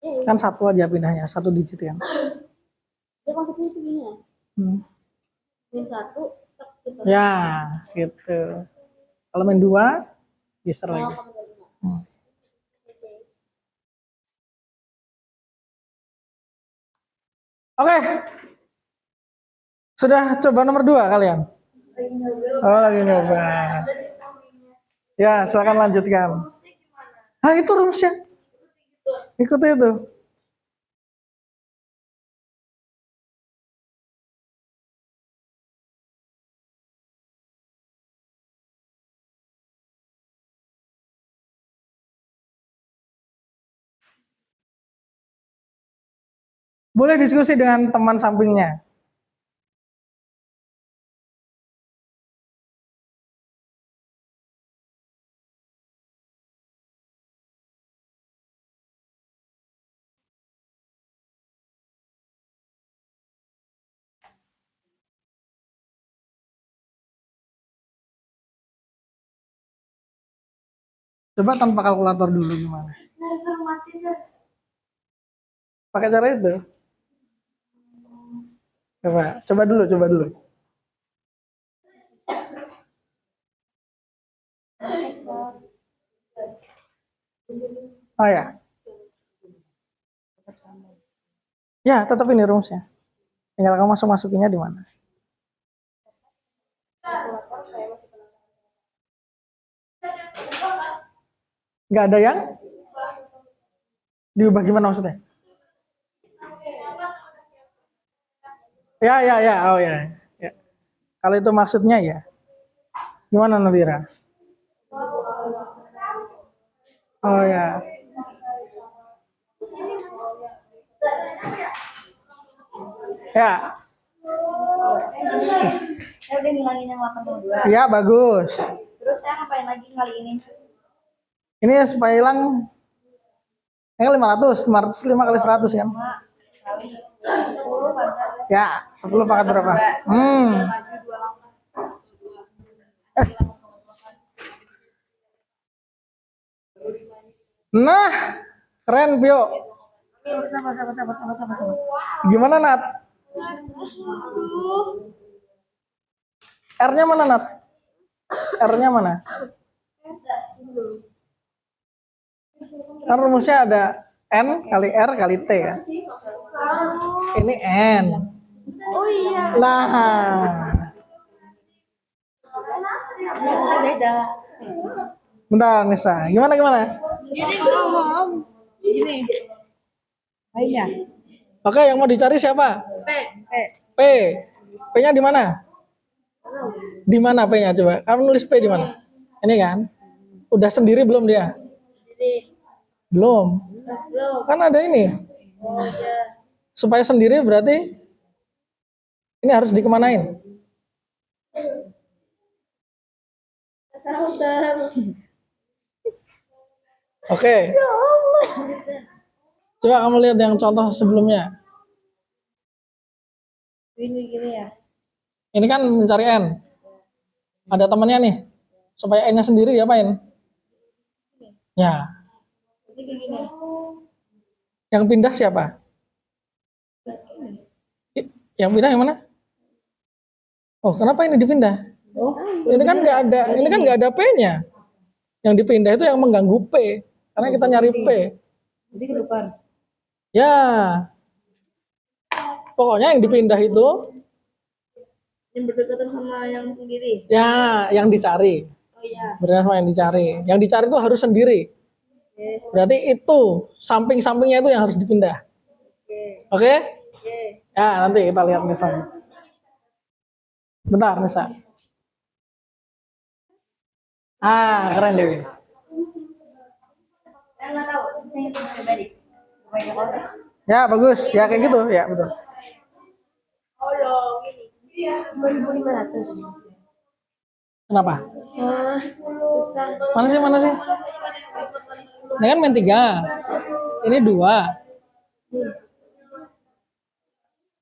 Kan satu aja pindahnya, satu digit kan. Dia maksudnya itu gini ya. Min 1 gitu. Ya, gitu. Kalau main 2, geser lagi. 0,5. Oke. Sudah coba nomor 2 kalian? Oh, lagi nyoba. Ya, silakan lanjutkan. Ah, itu rumusnya. Ikuti itu. Boleh diskusi dengan teman sampingnya. Coba tanpa kalkulator dulu gimana? Pakai cara itu. Coba dulu. Oh ya. Ya, tetap ini rumusnya. Tinggal kamu masukinnya di mana? Nggak ada yang diubah gimana maksudnya? Ya. Oh ya. Ya. Kalau itu maksudnya ya. Gimana Nadira? Oh ya. Ya. Saya udah ngilangin yang 8,2. Ya, bagus. Terus saya ngapain lagi kali ini? Ini supaya hilang yang 505 kali 100 kan? 5 kali 10 pangkat. Ya, 10 pangkat berapa? Nah, keren Pio. Sama. Gimana Nat? R-nya mana Nat? R-nya mana? Kan rumusnya ada N kali R kali T ya. Ini N. Oh iya. Nah, Biasanya beda. bentar Nisa. Gimana? Gini. Ayo. Oke, yang mau dicari siapa? P. P-nya di mana? Di mana P-nya coba? Kamu nulis P di mana? Ini kan? Udah sendiri belum dia? Belum. Kan ada ini. Oh iya. Supaya sendiri berarti ini harus dikemanain? Oke. Coba kamu lihat yang contoh sebelumnya. Gini ya. Ini kan mencari N. Ada temannya nih. Supaya N-nya sendiri diapain? Ya. Jadi gini. Yang pindah siapa? Yang pindah yang mana? Oh, kenapa ini dipindah? Ini kan nggak ada P-nya. Yang dipindah itu yang mengganggu P. Karena kita nyari P. Jadi ke depan. Ya. Pokoknya yang dipindah itu Yang berdekatan sama yang sendiri. ya yang dicari. Oh iya. Berdasarkan sama yang dicari. Yang dicari itu harus sendiri. Oke. Berarti itu samping-sampingnya itu yang harus dipindah. Oke. Oke? Oke. Ya, nanti kita lihat misalnya. Bentar, misal. Keren Dewi. Saya nggak tahu. Saya itu pribadi. Banyak orang. Ya, bagus. Ya kayak gitu. Ya, betul. Oh loh, gini. 2.500. Kenapa? Susah. Mana sih, mana sih? Ini kan main 3. Ini 2.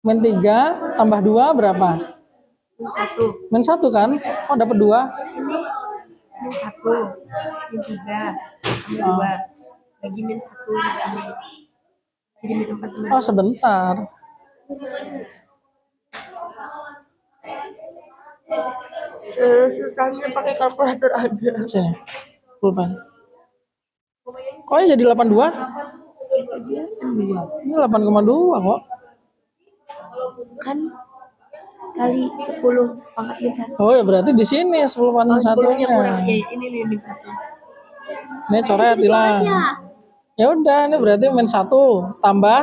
Main 3 tambah 2 berapa? Satu. Main 1 kan? Oh, dapat 2. Min satu. Min tiga. Min dua. Lagi min satu di sini. Jadi min empat. Oh, sebentar. Susahnya pakai kalkulator aja. Sini. Pulpen. Kok jadi 82? Ini 8,2 kok. Kan kali 10 pangkat min satu. Oh, ya berarti di sini 10 pangkat 1-nya. Kurang ya, ini nih min satu. Ini coret hilang. Ya udah, ini berarti min 1 tambah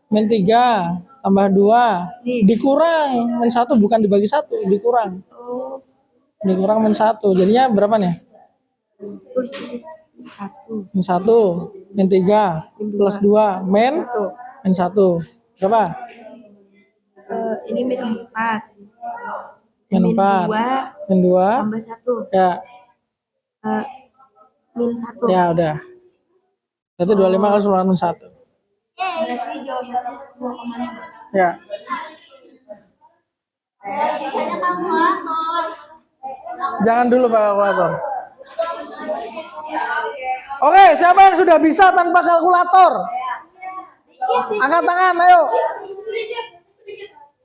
min 3 tambah 2 Nih. dikurang min 1, bukan dibagi 1, dikurang. Oh, Dikurang min 1. Jadinya berapa nih? tulis min satu. Min 1, min 3 plus 2 min Satu. min 1. Berapa? Ini min 4. Min 4. 2 Min 2. tambah 1. Ya, Min 1. ya udah. Berarti 25 kali 10 min 1. Berarti jawabannya 2,5. Ya. Jangan dulu Pak kalkulator. Oke, siapa yang sudah bisa tanpa kalkulator? Angkat tangan, ayo.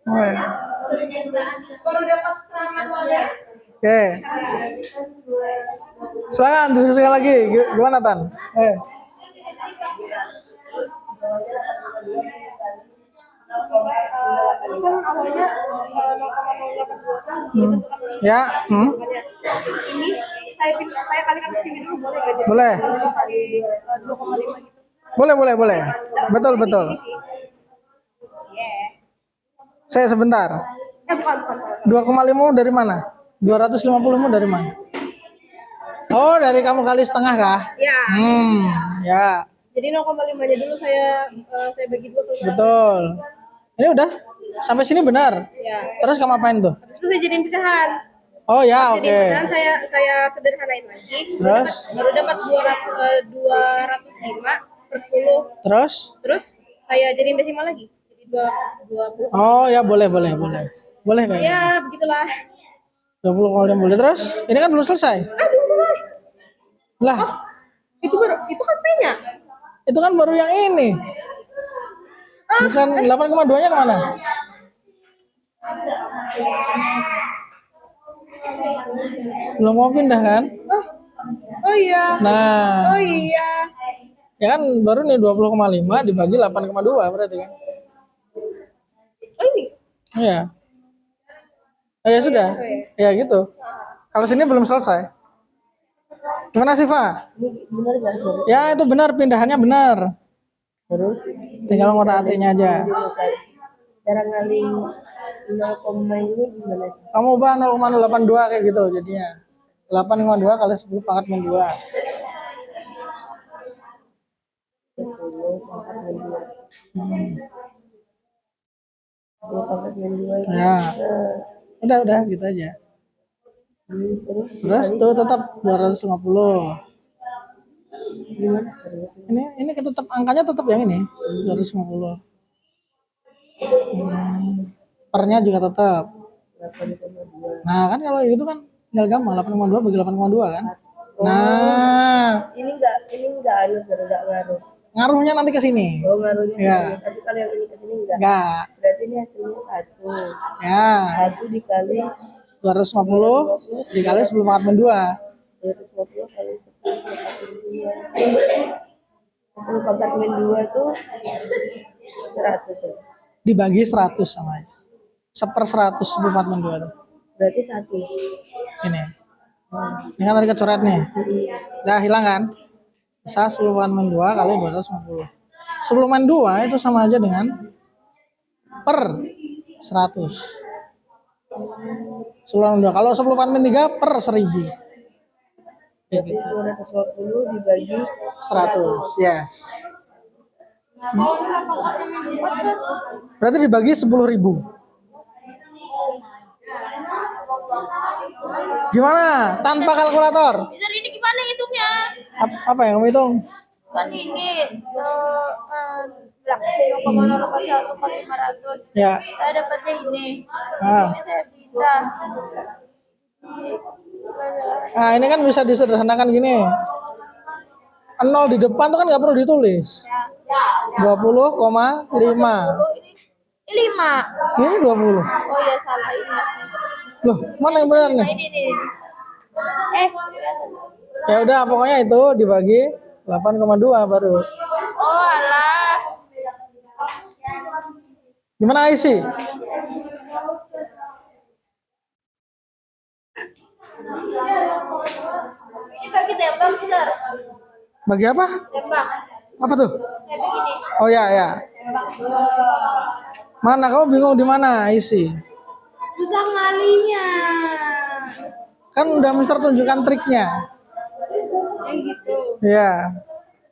Oke. Oke. Silakan diskusikan lagi. Gimana Tan? Ya. Ini saya kalikan ke sini dulu boleh nggak? Boleh. Kali 2,5 gitu. Boleh. Betul. Saya sebentar. Bukan. 2,5 dari mana? 250 dari mana? Oh, dari kamu kali setengah kah? Ya. Ya, Jadi 0,5-nya dulu saya bagi 2 ke betul. Ini udah sampai sini benar. Ya. Terus kamu apain tuh? Habis itu saya jadiin pecahan. Oh ya, oke. Jadiin pecahan saya sederhanain lagi. Terus? Baru dapat 205 per 10. Terus? Saya jadiin desimal lagi. Jadi 20. Oh ya, boleh kayaknya. Ya, begitulah. 20 kalau yang boleh. Terus? Ini kan belum selesai. Lah, Itu kan P-nya. itu kan baru yang ini. Bukan 8,2-nya kemana? Belum mau pindah kan? Oh iya. Nah, Oh iya. ya kan baru nih 20,5 dibagi 8,2 berarti kan? Oh ini. Iya. Oh, ya sudah. Ya gitu. Kalau sini belum selesai. Gimana sih, Pak? Ini benar nggak sih? Ya itu benar, pindahannya benar. Terus Tinggal ngotak atiknya aja. cara ngaling 0, ini gimana sih? Kamu ubah 0,082 kayak gitu jadinya. 8,2 kali 10 pangkat min 2. 10 pangkat min 2. 10 pangkat min 2 itu. Ya. Udah gitu aja. Terus tuh tetap 250. Gimana? Ini tetap angkanya tetap yang ini 250. Pernya juga tetap. 8,2. Nah kan kalau gitu kan tinggal gampang 8,2 bagi 8,2 kan. Nah, Ini enggak anu, enggak ngaruh. ngaruhnya nanti ke sini. Oh, ngaruhnya. Ya. Tapi kalau yang ini ke sini enggak. Enggak. Berarti ini hasilnya 1. Ya, 1 dikali 250 dikali 10 pangkat min 2. 250 kali 10 Untuk kompartemen 2 tuh 100 ya. Dibagi 100 sama aja. 1/100 14 2 tuh. Berarti 1. Ini. Ini kan tadi kecoret nih. Udah hilang kan? Bisa 10/2 kali 250. 10/2 itu sama aja dengan per 100. 10/2. Kalau 10/3 per 1000. Kayak Berarti gitu. 250 dibagi 100. Yes. Berarti dibagi 10.000. Gimana? Tanpa kalkulator? Mister, ini gimana hitungnya? Apa yang kamu hitung? Kan ini 0,041 kali 500. Ya. Saya dapatnya ini. Ah. Ini saya pindah. Nah, ini kan bisa disederhanakan gini. 0 di depan tuh kan nggak perlu ditulis. 20,5. Ini 5. Ini 20. Oh ya, salah ini masih. Loh, mana yang benar nih? Ini. Ya udah, pokoknya itu dibagi 8,2 baru. Oh alah. Gimana isi? Ini bagi tembak, Mister. Bagi apa? Tembak. Apa tuh? Kayak begini. Oh ya, ya. Mana kamu bingung di mana isi? Susah ngalinya. Kan udah Mister tunjukkan triknya. Yang gitu. Ya.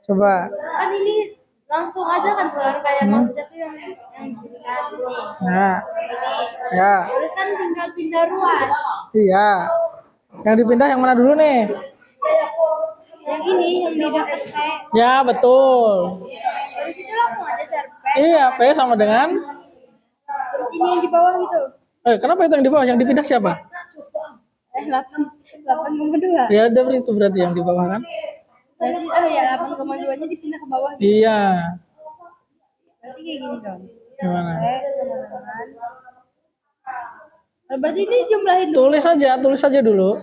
Coba. Kan ini langsung aja kan, Sir, kayak maksudnya tuh yang di sini kan ini. Nah, Ini. ya. Terus kan tinggal pindah ruas. Iya. Yang dipindah yang mana dulu nih? Yang ini yang di dekat P. Ya, betul. Terus itu langsung aja, Sir. P. Iya, P sama dengan Terus ini yang di bawah gitu. kenapa itu yang di bawah? Yang dipindah siapa? 8,2. Ya, ada itu berarti yang di bawah kan? Berarti ya 8,2-nya dipindah ke bawah. Iya. Berarti kayak gini dong. Gimana? Berarti ini jumlahin dulu. Tulis aja dulu.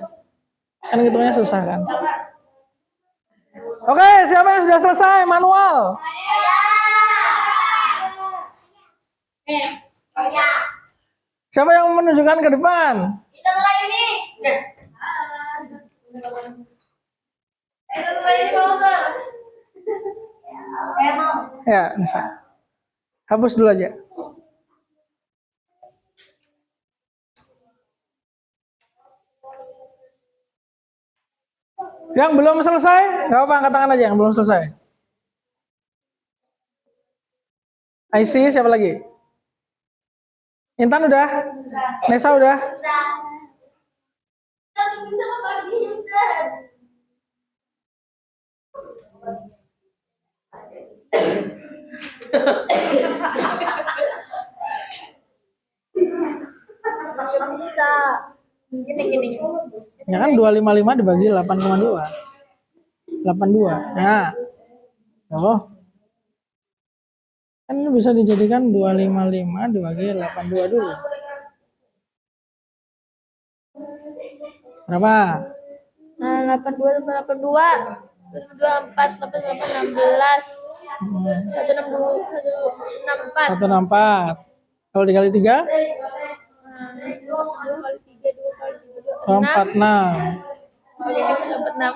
Kan hitungnya susah kan? Oke, siapa yang sudah selesai manual? Siapa yang menunjukkan ke depan? Kita mulai ini. Yes. Kita mulai ini, Pak Sir. Mau. Ya, bisa. Hapus dulu aja. Yang belum selesai, nggak apa, angkat tangan aja yang belum selesai. IC siapa lagi? Intan udah? Nesa udah? Tapi bisa membagi, Mister. Bisa. Gini. Ya kan 255 dibagi 8,2. 82. Nah. Oh. Kan ini bisa dijadikan 255 dibagi 82 dulu. Berapa? Nah, 82 tambah 82. 24, 88, 16. 160, 164. 164. Kalau dikali 3? 2 kali 3, 2 kali 3, 246. Oke, dapat 6.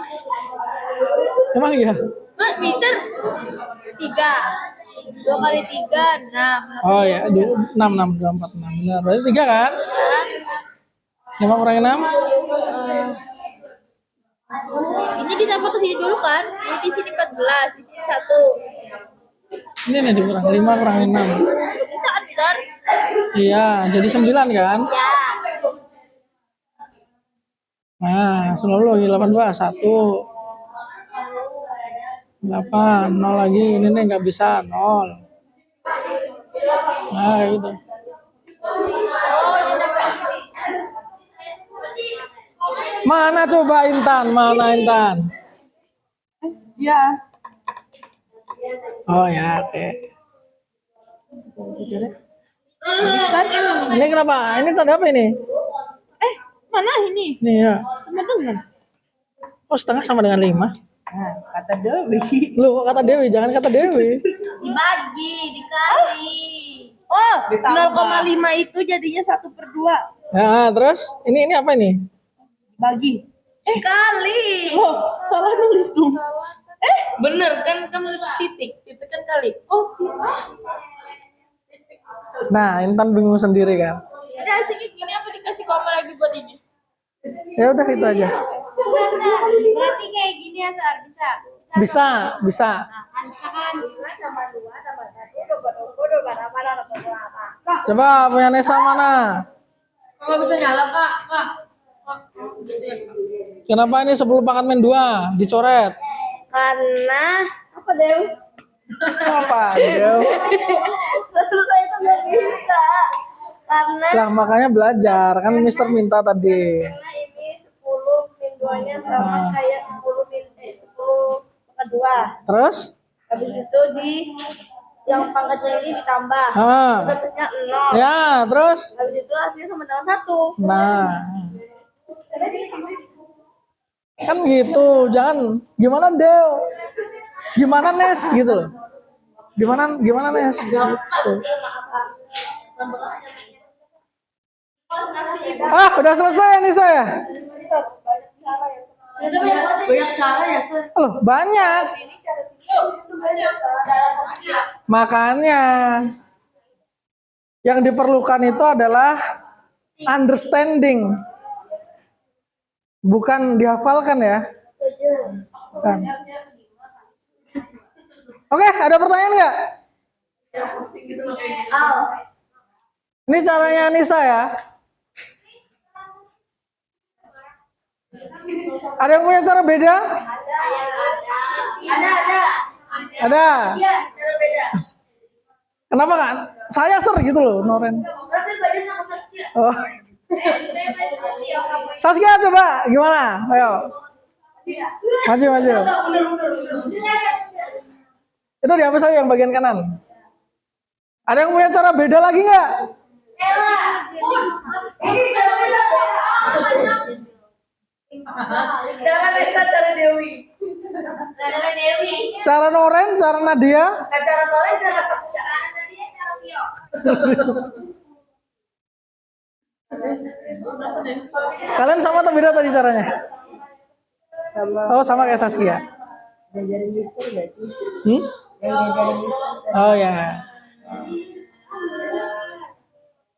Emang iya? Mas, Mister. 3. 2 kali 3, 6. Oh ya, 6, 246. Benar. Berarti 3 kan? 5 kurangi 6? Ini ditambah ke sini dulu kan? Ini di sini 14, di sini 1. Ini nih dikurang 5 kurangi 6. Bisa kan, Mister? Iya, jadi 9 kan? Ya. Nah, selalu lagi 82, 1. 8, 0 lagi. Ini nih nggak bisa, 0. Nah, kayak gitu. Oh, ditambah sini. Mana coba Intan? Mana Intan? Ya. Oh ya, oke. Ini kenapa? Ini tanda apa ini? Mana ini? Nih ya. Sama dengan. Kok setengah sama dengan 5? Nah, kata Dewi. Lu kok kata Dewi, jangan kata Dewi. Dibagi, dikali. Oh, Ditambah. 0,5 itu jadinya 1/2. Nah, terus ini apa ini? Bagi. Sekali. Oh, salah nulis dong. Bener kan nulis titik. Titik kan kali. Oh, Nah, Intan bingung sendiri kan. Ada asiknya gini apa dikasih koma lagi buat ini? Ya udah itu aja. Berarti kayak gini ya, Sar, bisa. Bisa, bisa. Misalkan 5 sama 2 tambah 1 Coba punya Nesa mana? Nggak bisa nyala, Kak. Kak. Gitu ya. Kenapa ini 10 pangkat min 2 dicoret? Karena apa, Dew? Apa? Dew? Selesai itu nggak bisa. Karena Lah makanya belajar kan Mister minta tadi. ini 10 min 2-nya sama kayak 10 pangkat 2. Terus? Habis itu yang pangkatnya ini ditambah. Ah. Terusnya 0. Ya, terus? Habis itu hasilnya sama dengan 1. Nah, kan gitu. Jangan gimana Dew? Gimana Nes gitu loh. Gimana Nes? Gitu. Ah, udah selesai ya Nisa ya? Banyak cara ya, Sir. Loh, banyak. Makanya yang diperlukan itu adalah understanding. Bukan dihafalkan ya. Bukan. Oke, ada pertanyaan nggak? Ini caranya Nisa ya. Ada yang punya cara beda? Ada. Iya, cara beda. Kenapa kan? Saya ser gitu loh, Noren. Rasanya beda sama Saskia. Oh. Saskia coba gimana? Ayo. Maju. Itu dihapus aja yang bagian kanan. Ada yang punya cara beda lagi nggak? Ini cara beda. Cara Nesa, cara Dewi. Cara Dewi. Cara Noren, cara Nadia. Cara Loren, cara Saskia. Cara Nadia, cara Pio. Kalian sama atau beda tadi caranya? sama Oh, sama kayak Saskia. ngajarin Mister nggak sih? Hmm? Yang ngajarin Mister. Oh ya.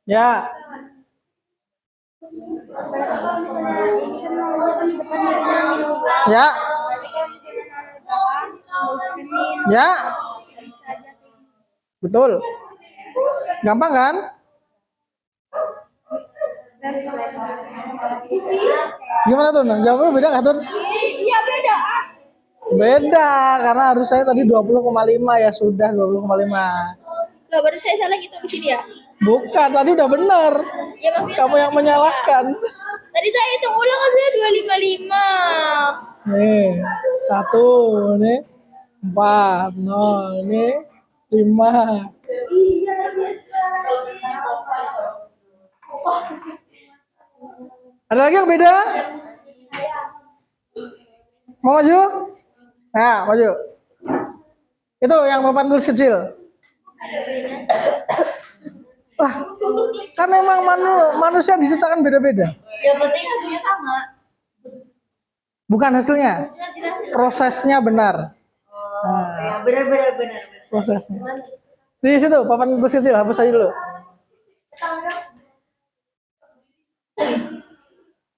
Ya. Ya. Ya. Betul. Gampang kan? Gimana tuh? Jawabnya beda nggak tuh? Iya, beda. Beda, karena harus saya tadi 20,5 ya sudah 20,5. Loh, berarti saya salah gitu di sini ya? Bukan, tadi udah benar. Ya maksudnya Kamu yang menyalahkan. tadi saya hitung ulang kan saya 255. Nih, 1, nih 4, 0, nih 5. Ada lagi yang beda? Mau maju? Nah, maju. Itu yang papan tulis kecil. Lah, kan memang manusia diciptakan beda-beda. Yang penting hasilnya sama. Bukan hasilnya, prosesnya benar. Ya, benar. Prosesnya. Di situ papan tulis kecil, hapus aja dulu.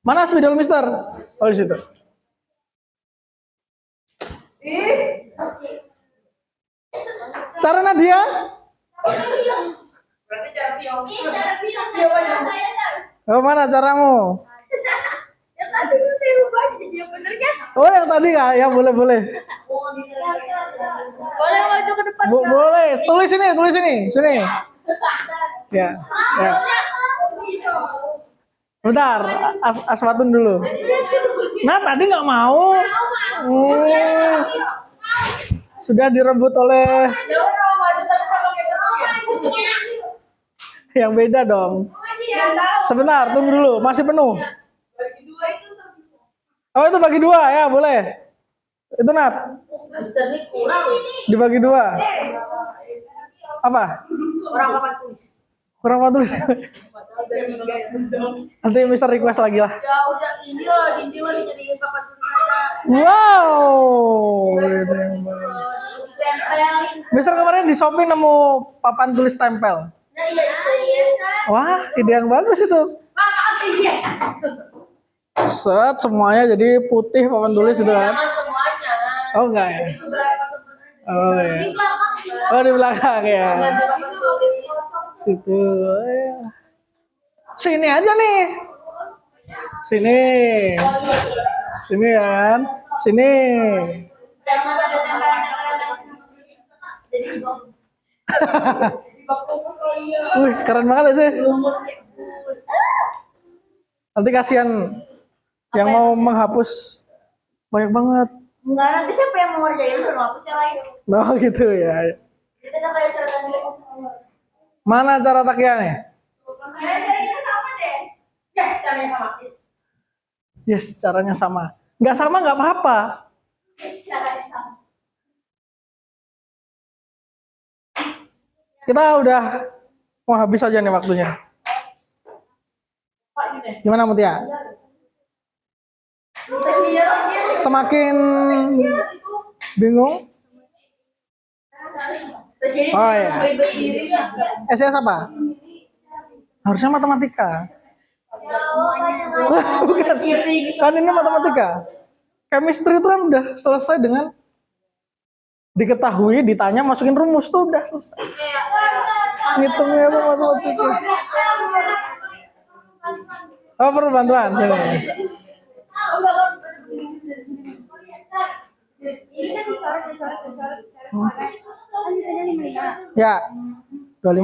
Mana spidol Mister? Oh, di situ. Cara Nadia? Berarti cara Pio. Cara Pio. Oh, mana caramu? Yang tadi saya lupa jadi yang benernya. Oh, yang tadi nggak? Ya boleh. Boleh maju ke depan. Boleh. Tulis sini. Sini. Ya. Bentar, Aswatun dulu. Nah, tadi nggak mau. Sudah direbut oleh Ya udah maju tapi sama kayak Saskia. yang beda dong. Sebentar, tunggu dulu. Masih penuh. Bagi 2 itu sama. Oh itu bagi dua ya boleh. Itu Nat. Mister ini kurang. Dibagi dua. Apa? Orang papan tulis. Kurang apa tulis? Nanti Mister request lagi lah. Ya udah ini loh, ini mah dijadiin papan tulis aja. Wow. Mister kemarin di Shopee nemu papan tulis tempel. Nah iya itu. Wah, ide yang bagus itu. Makasih yes. Set semuanya jadi putih papan tulis gitu kan. Jangan semuanya. Oh enggak ya? Itu berapa teman-teman? Oh ya. Di belakang. Oh di belakang ya. Ganti papan tulis. Situ. Ya. Sini aja nih. Sini. Sini kan. Sini. Jangan ada tempelan-tempelan. Jadi di bawah. Di bawah. Wih, keren banget ya sih. Rumus kayak Nanti kasihan yang mau menghapus banyak banget. enggak, nanti siapa yang mau ngerjain itu hapus yang lain. Oh gitu ya. Kita udah kayak catatan dulu. Mana cara takiannya? Jadi kita sama deh. Yes, caranya sama. Yes, caranya sama. Nggak sama nggak apa-apa. Yes, caranya sama. Kita udah mau habis aja nih waktunya. Pak ini deh. Gimana Mutia? Semakin bingung? Jadi Oh ya. berdiri ya. SS apa? Harusnya matematika. Bukan. Kan ini matematika. Chemistry itu kan udah selesai dengan diketahui, ditanya, masukin rumus tuh udah selesai. Ngitungnya apa matematika? Oh perlu bantuan sini. Ya, 25.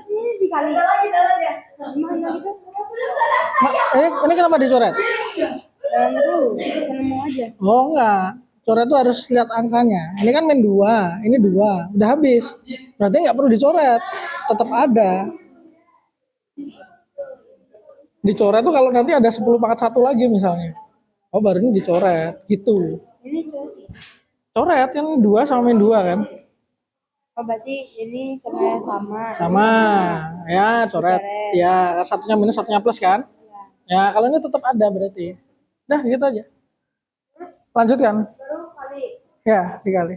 Ini dikali. Ini kenapa dicoret? Itu nemu aja. Oh enggak, coret tuh harus lihat angkanya. Ini kan main 2, ini 2, udah habis. Berarti nggak perlu dicoret, tetap ada. Dicoret tuh kalau nanti ada 10 pangkat 1 lagi misalnya. Oh baru ini dicoret, gitu. Ini Coret kan 2 sama main 2 kan? oh berarti ini karena sama. Sama, ya coret. Ya satunya minus satunya plus kan? Ya kalau ini tetap ada berarti. Dah gitu aja. Lanjutkan. Ya dikali.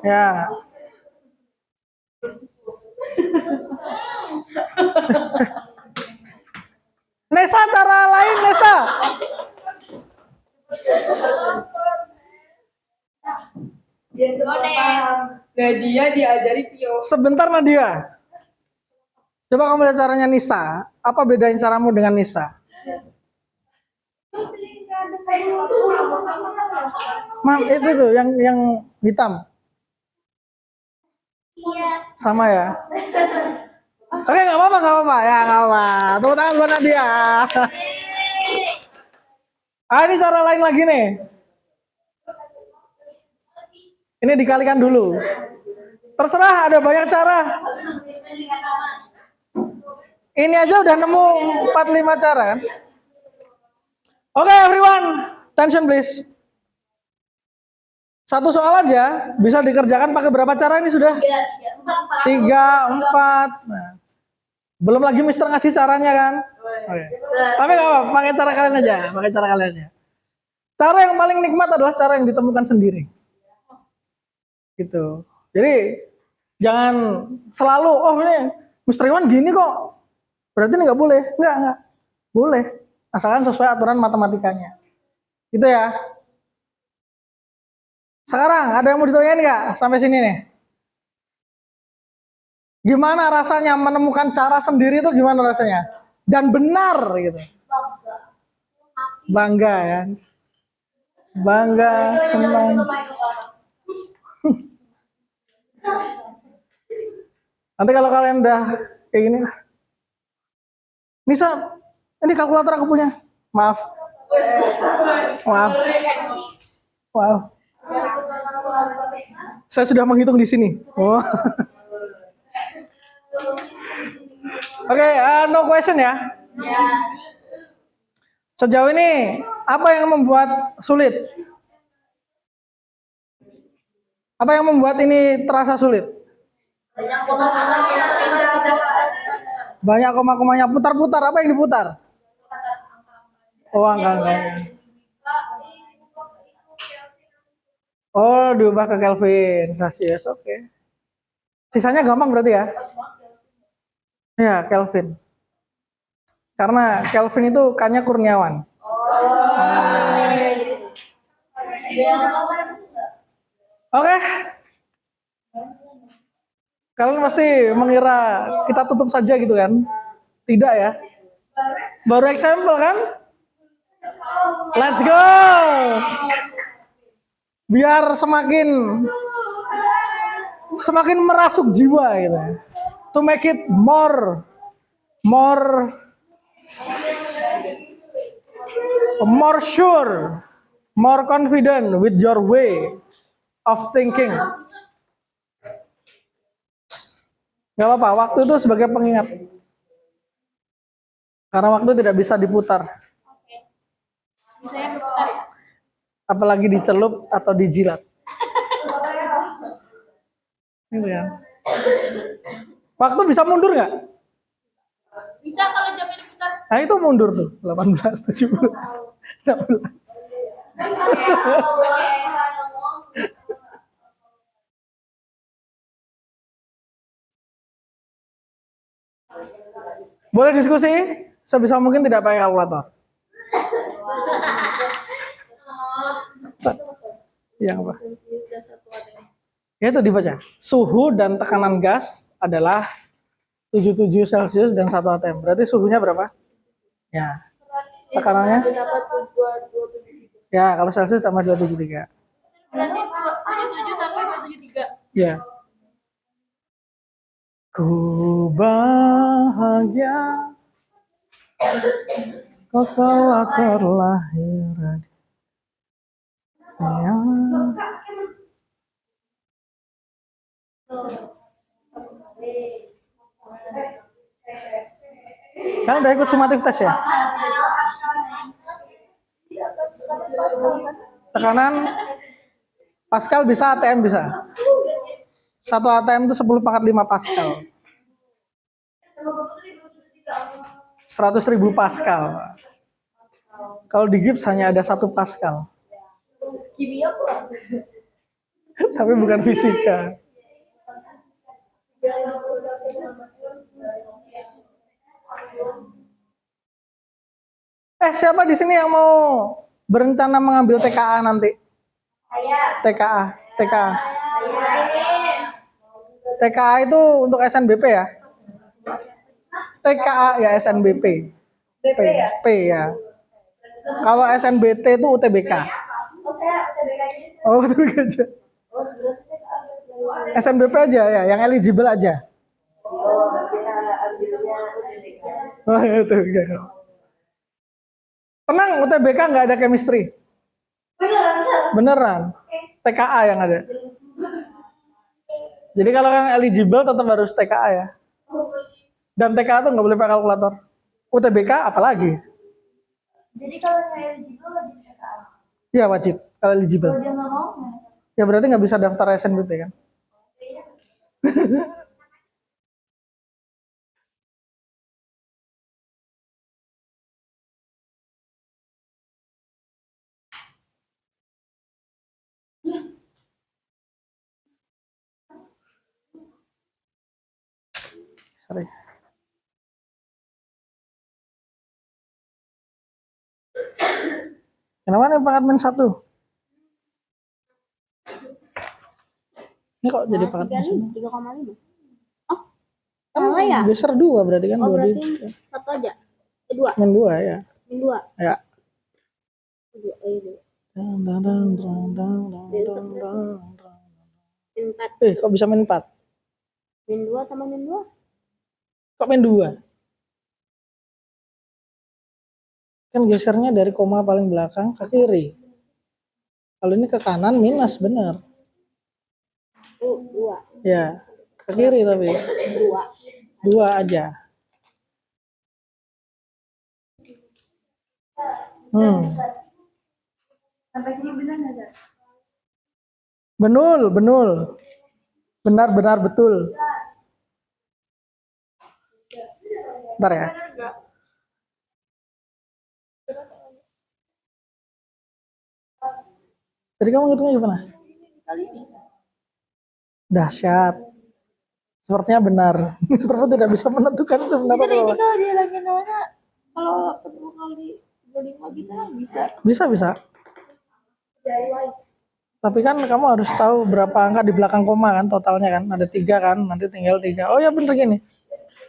Ya. Nesa cara lain Nesa. Nadia diajari Pio. Sebentar Nadia. Coba kamu lihat caranya Nisa. Apa bedanya caramu dengan Nisa? Itu tuh yang hitam. Sama ya. Oke nggak apa-apa ya nggak apa. Tepuk tangan buat Nadia. Ini cara lain lagi nih. Ini dikalikan dulu. Terserah ada banyak cara. Ini aja udah nemu 4-5 cara kan? Oke everyone, attention please. Satu soal aja bisa dikerjakan pakai berapa cara ini sudah? 3, 4. Nah. Belum lagi Mister ngasih caranya kan? Oke. Tapi nggak apa, pakai cara kalian aja, pakai cara kalian aja. Cara yang paling nikmat adalah cara yang ditemukan sendiri. Gitu. Jadi jangan selalu ini Mister Iwan gini kok. Berarti ini nggak boleh. Nggak. Boleh. Asalkan sesuai aturan matematikanya. Gitu ya. Sekarang ada yang mau ditanyain nggak sampai sini nih? Gimana rasanya menemukan cara sendiri itu gimana rasanya? Dan benar gitu. Bangga ya. Bangga, senang. Nanti kalau kalian udah kayak gini, Nisa, ini kalkulator aku punya. Maaf. Wow. Saya sudah menghitung di sini. Oh. Oke, no question ya. Sejauh ini apa yang membuat sulit? Apa yang membuat ini terasa sulit? Banyak koma-komanya, putar-putar, apa yang diputar? Oh, angka-angkanya. Oh, diubah ke Kelvin, Celsius, oke. Sisanya gampang berarti ya? Ya, Kelvin. Karena Kelvin itu K-nya Kurniawan. Oke. Kalian pasti mengira kita tutup saja gitu kan? Tidak ya? Baru example kan? Let's go! Biar semakin merasuk jiwa gitu. To make it more sure, more confident with your way of thinking. Gak apa-apa, waktu itu sebagai pengingat. Karena waktu tidak bisa diputar. Apalagi dicelup atau dijilat. Gitu ya. Waktu bisa mundur nggak? Bisa kalau jamnya diputar. Nah itu mundur tuh, 18, 17, 16. Boleh diskusi? Sebisa mungkin tidak pakai kalkulator. Yang apa? Ya itu dibaca. Suhu dan tekanan gas adalah 77 Celcius dan 1 atm. Berarti suhunya berapa? Ya. Tekanannya? Ya, kalau Celcius tambah 273. Berarti 77 tambah 273. Ya. Ku bahagia kau telah terlahir ya. Kalian udah ikut sumatif tes ya? Tekanan Pascal bisa, ATM bisa. 1 ATM itu 10 pangkat 5 Pascal. 100.000 Pascal. Kalau di Gibbs hanya ada 1 Pascal. Tapi bukan fisika. Siapa di sini yang mau berencana mengambil TKA nanti? TKA, TKA. TKA itu untuk SNBP ya? TKA ya SNBP. P ya. Kalau SNBT itu UTBK. Oh, UTBK aja. SNBP aja ya, yang eligible aja. Oh, itu. Tenang, UTBK nggak ada chemistry. Beneran. TKA yang ada. Jadi kalau yang eligible tetap harus TKA ya. Dan TKA tuh nggak boleh pakai kalkulator. UTBK apalagi? Jadi kalau yang eligible lebih TKA. Iya wajib kalau eligible. Kalau dia nggak mau, Ya berarti nggak bisa daftar SNBP kan? Sorry. Kenapa nih pangkat min 1? Ini kok jadi pangkat min 1? 3,5. Kan salah ya? geser 2 berarti kan. Oh, 2 berarti satu aja. Dua. min 2 ya. Min 2. Ya. Dua. Min 4. Kok bisa min 4? Min 2 tambah min 2. Kok min 2? Kan gesernya dari koma paling belakang ke kiri. Kalau ini ke kanan minus benar. 2. Ya, ke kiri tapi. 2. 2 aja. Sampai sini benar nggak, Zat? Benul, benul. Benar, benar, betul. Bentar ya. Tadi kamu ngitungnya gimana? Dahsyat. Sepertinya benar. Mister Fu tidak bisa menentukan itu benar atau salah. Kalau dia lagi nanya, kalau ketemu kali 25 gitu bisa. Bisa, bisa. Tapi kan kamu harus tahu berapa angka di belakang koma kan, totalnya kan. Ada 3 kan, nanti tinggal 3. Oh ya bener gini.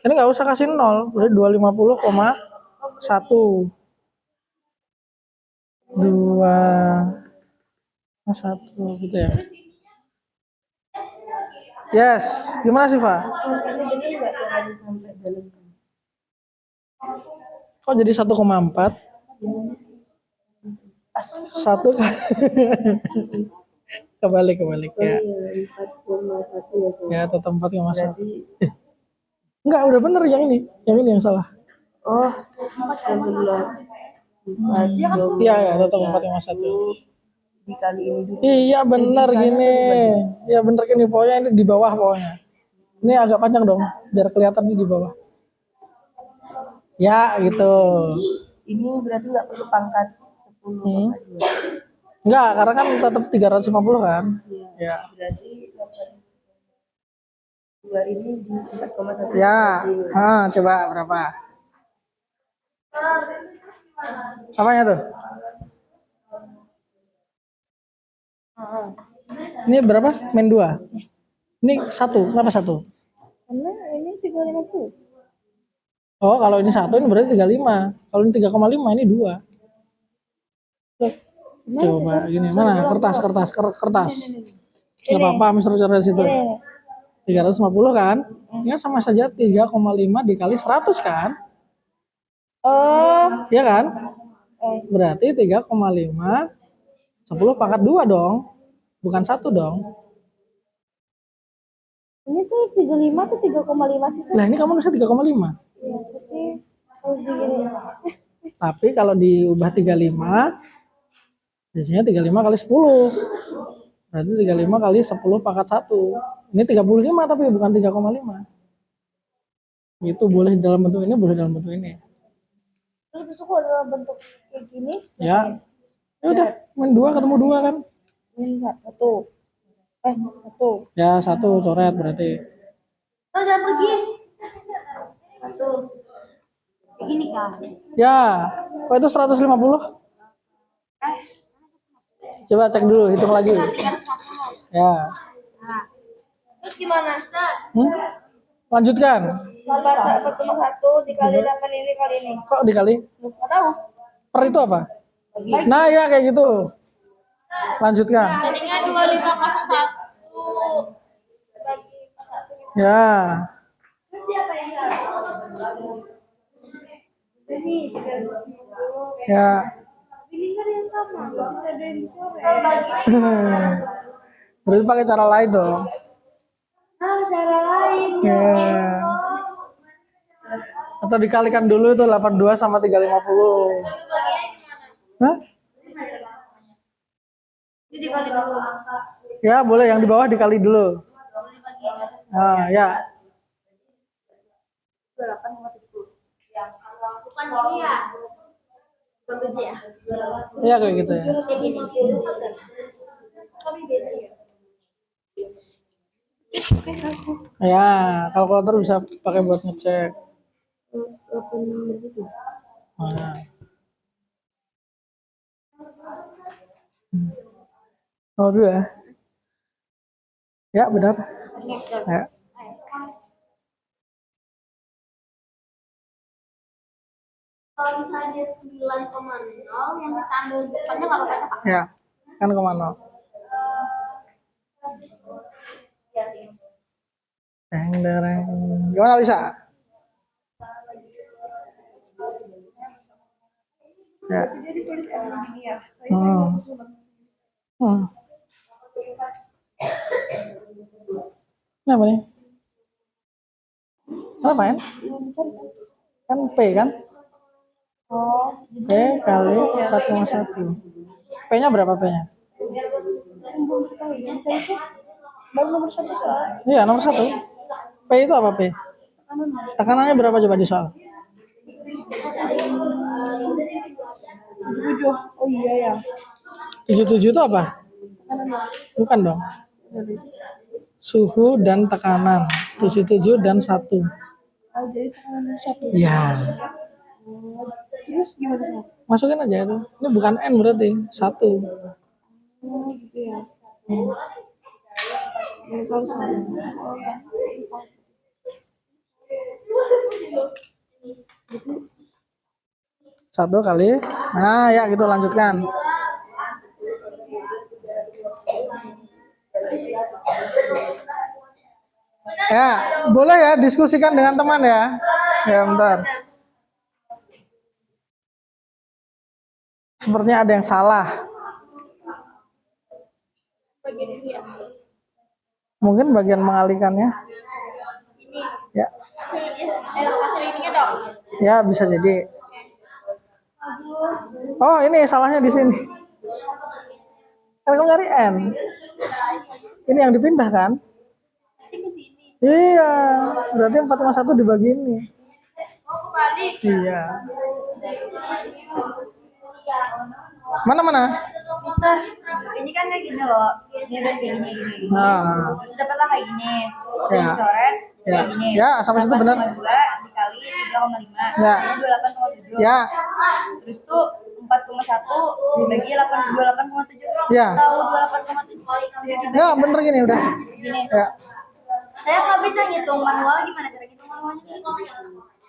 Ini nggak usah kasih 0, berarti 250,1. 2,1 gitu ya. Yes, gimana sih, Pak? Ini benar nggak kalau sampai dalam? Kok jadi 1,4? Satu kali. Kebalik ya. 4,1 ya, Zat. Ya, tetap 4,1. Berarti Enggak, udah bener yang ini. Yang ini yang salah. oh 4,4. Iya, ya, tetap 4,1. Dikali ini dulu. Iya, bener gini. Iya, bener gini. Pokoknya ini di bawah pokoknya. Ini agak panjang dong, biar kelihatan di bawah. Ya, gitu. Ini berarti nggak perlu pangkat 10 pangkat 2. Enggak, karena kan tetap 350 kan. Ya. Berarti 2 ini di 4,1. Ya. Coba berapa? Apanya tuh? Ini berapa? Main 2. Ini 1. Kenapa 1? Karena ini 350. Oh, kalau ini 1 ini berarti 35. Kalau ini 3,5 ini 2. Coba gini, mana kertas. Enggak apa-apa, Mister Cara situ. 350 kan? Ini sama saja 3,5 dikali 100 kan? Oh, Iya kan? Berarti 3,5 10 pangkat 2 dong. Bukan 1 dong. ini tuh 35 tuh 3,5 sih. Lah ini kamu nulisnya 3,5. Iya, tapi harus digini. Tapi kalau diubah 35, biasanya 35 kali 10. Berarti 35 kali 10 pangkat 1. Ini 35 tapi bukan 3,5. Itu boleh dalam bentuk ini, boleh dalam bentuk ini. Terus besok kalau dalam bentuk kayak gini, Ya. Ya udah, main 2 ketemu 2 kan? ini 1. 1. Ya, 1 coret berarti. Oh, jangan pergi. 1. Kayak gini kah? Ya, kok itu 150? Coba cek dulu, hitung lagi. 350. Ya. Nah. Terus gimana? Lanjutkan. 4,1 dikali 8 ini kali ini. Kok dikali? Nggak tahu. Per itu apa? Nah, ya kayak gitu. Lanjutkan. Jadinya 2501 bagi 1. Ya. Terus siapa yang salah? Jadi 350. Ya. Ini kan yang sama, nggak bisa ada yang dicoret. Berarti pakai cara lain dong. Cara lain. Ya. Atau dikalikan dulu itu 82 sama 350. Hah? Ini dikali dulu. Ya, boleh yang di bawah dikali dulu. Nah, ya. 8,70. Bukan gini ya? Bukan beda ya? Iya kayak gitu ya. Kayak gini. Tapi beda ya? Ya, kalkulator bisa pakai buat ngecek. 8 begitu. Nah. Oh, dulu ya. Ya, benar. Ya. Kalau misalnya 9,0 yang kita ambil depannya nggak apa-apa Pak? Ya, kan kemana? Dereng. Gimana Lisa? Ya. Jadi tulis begini ya. Hmm. Kenapa nih? Kenapa kan? Kan P kan? Oh, P kali 4,1. P-nya berapa P-nya? belum tahu ya. Saya itu baru nomor satu soal. Iya, nomor 1. P itu apa P? Tekanannya berapa coba di soal? 77. Oh iya ya. 77 itu apa? Bukan dong. Suhu dan tekanan. 77 dan 1. Oh, jadi tekanan satu. Ya, Terus gimana sih? masukin aja itu. Ini bukan N berarti, 1. Oh gitu ya. Ini kalau sama. Oh ya. 1 kali. Nah, ya gitu lanjutkan. Ya, boleh ya diskusikan dengan teman ya. Ya, bentar. Sepertinya ada yang salah. Mungkin bagian mengalihkannya. Ya. Hasil ininya dong. Ya, bisa jadi. Oh, ini salahnya di sini. Kan kamu nyari N. Ini yang dipindah kan? Iya, berarti 4,1 dibagi ini. Oh, kebalik. Iya. Mana? Mister, ini kan kayak gini loh. Ini udah kayak gini. Nah, Terus dapatlah kayak gini. Terus Ya. dicoret Ya. kayak gini. Ya, sampai situ benar. 8,2 dikali 3,5. Ya. Jadi 28,7. Ya, Terus tuh 4,1 dibagi 28,7. Ya. Tahu 28,7. ya bener gini udah. Gini. Ya, Saya nggak bisa ngitung manual, gimana cara ngitung manualnya?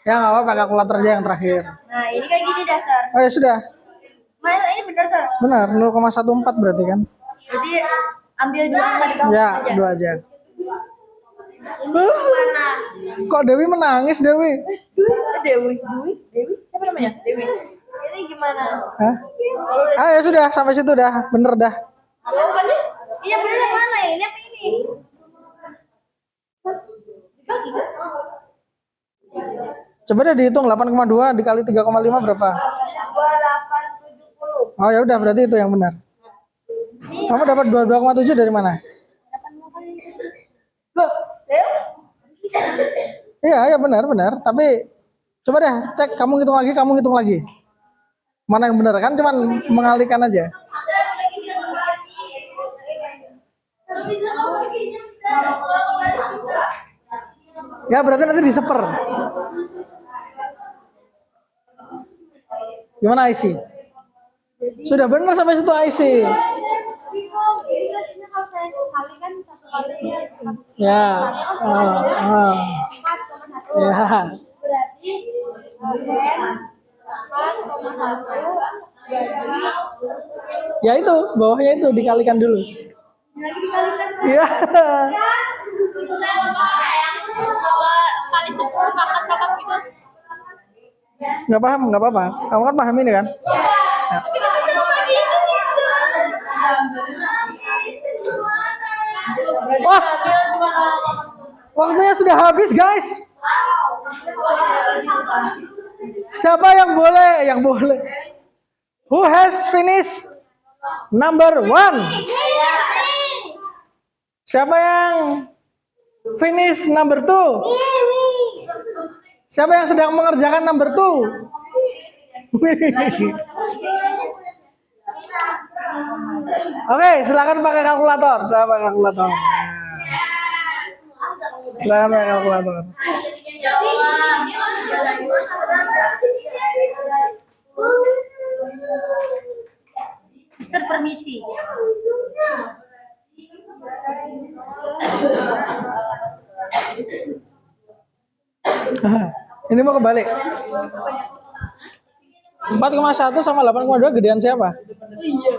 ya nggak apa-apa kalkulator aja yang terakhir. Nah, ini kayak gini dasar. Oh ya sudah, Mana ini benar, Sar? benar 0,14 berarti kan? Jadi ambil 2 di bawah Ya, aja. 2 aja. Kok Dewi menangis Dewi? Dewi, siapa namanya? Dewi. Ini gimana? Hah? Ah ya sudah sampai situ dah, bener dah. Iya benar yang mana ya? Ini apa ini? Coba deh dihitung 8,2 dikali 3,5 berapa? 2870. Oh ya udah berarti itu yang benar. Kamu dapat 22,7 dari mana? Loh, Iya, ya benar. Tapi coba deh cek kamu hitung lagi. Mana yang benar kan cuman mengalihkan aja. Ya berarti nanti diseper. Gimana IC? Sudah benar sampai situ IC. Kalau saya kali kan 1 kali Ya. 4,1. Ya. Berarti N 4,1 bagi Ya itu, bawahnya itu dikalikan dulu. lagi dikalikan Iya. kali 10 pangkat gitu. Nggak paham, nggak apa-apa. Kamu kan paham ini kan? Ya. Tapi kan bisa lagi ini. Wah, waktunya sudah habis guys. Siapa yang boleh? Who has finished number 1? Siapa yang finish number 2? Siapa yang sedang mengerjakan number 2? Oke, silakan pakai kalkulator. Silakan pakai kalkulator. Mister permisi. Ini mau kebalik. 4,1 sama 8,2 gedean siapa? Iya.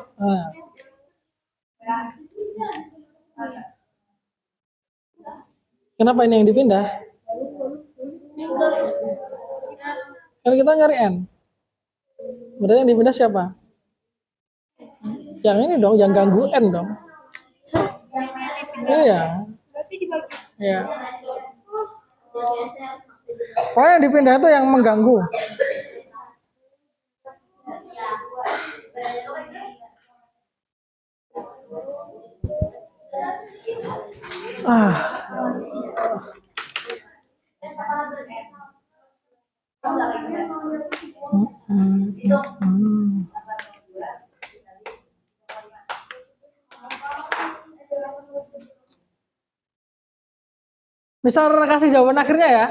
Kenapa ini yang dipindah? Kan kita nyari N. Berarti yang dipindah siapa? Yang ini dong, yang ganggu N dong. Iya. Berarti dibagi. Iya. Pokoknya yang dipindah itu yang mengganggu. Ah, hmm. Misal kasih jawaban akhirnya ya.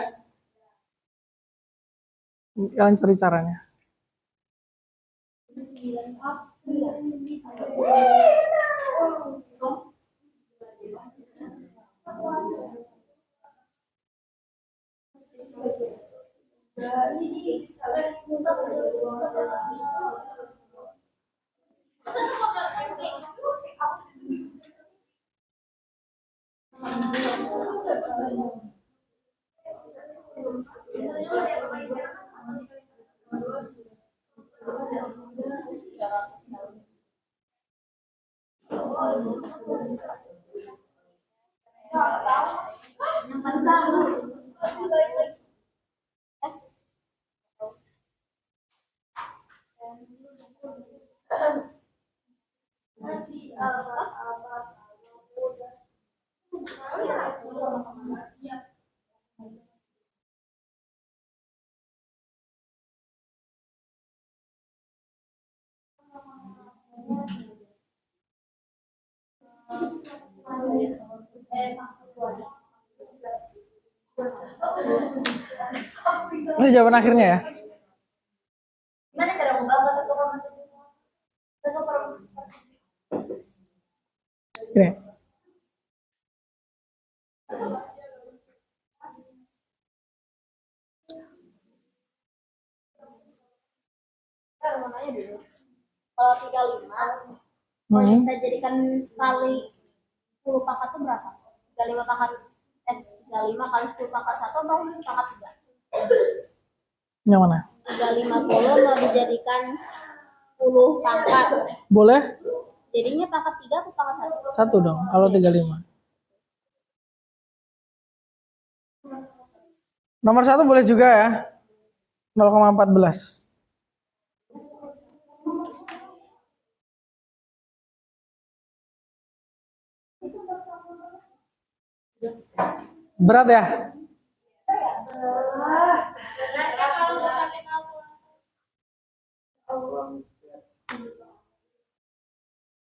Kalian cari caranya. Ini jawaban akhirnya ya. Gimana cara membawa satu Ini. mau nanya dulu. Kalau 35, kalau kita jadikan kali 10 pangkat itu berapa? 35 pangkat 35 kali 10 pangkat 1 atau pangkat 3? Yang mana? 350 mau dijadikan 10 pangkat. Boleh? Jadinya pangkat 3 atau pangkat 1? Satu dong, kalau 35. Nomor 1 boleh juga ya. 0,14. Berat ya?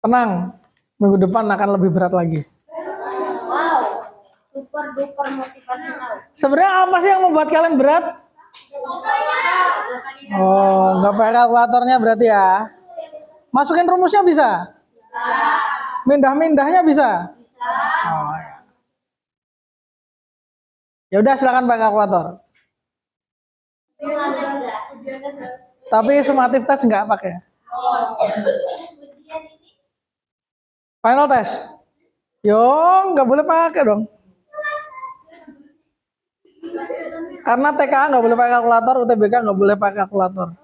Tenang, minggu depan akan lebih berat lagi. Wow, super duper motivasional. Sebenarnya apa sih yang membuat kalian berat? Oh, nggak pakai kalkulatornya berarti ya? Masukin rumusnya bisa? Mindah-mindahnya bisa? Oh, ya. Ya udah silakan pakai kalkulator. Tapi sumatif tes nggak pakai. Final test. Yo, nggak boleh pakai dong. Karena TKA nggak boleh pakai kalkulator, UTBK nggak boleh pakai kalkulator.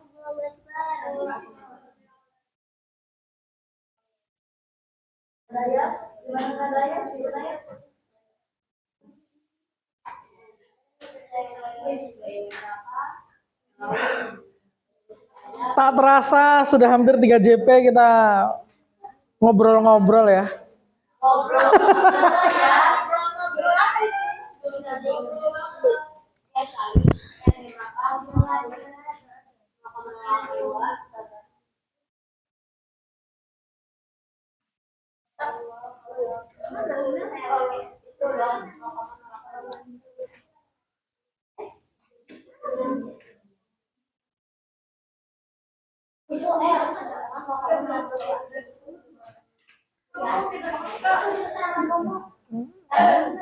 Tak terasa sudah hampir 3 JP kita ngobrol-ngobrol ya.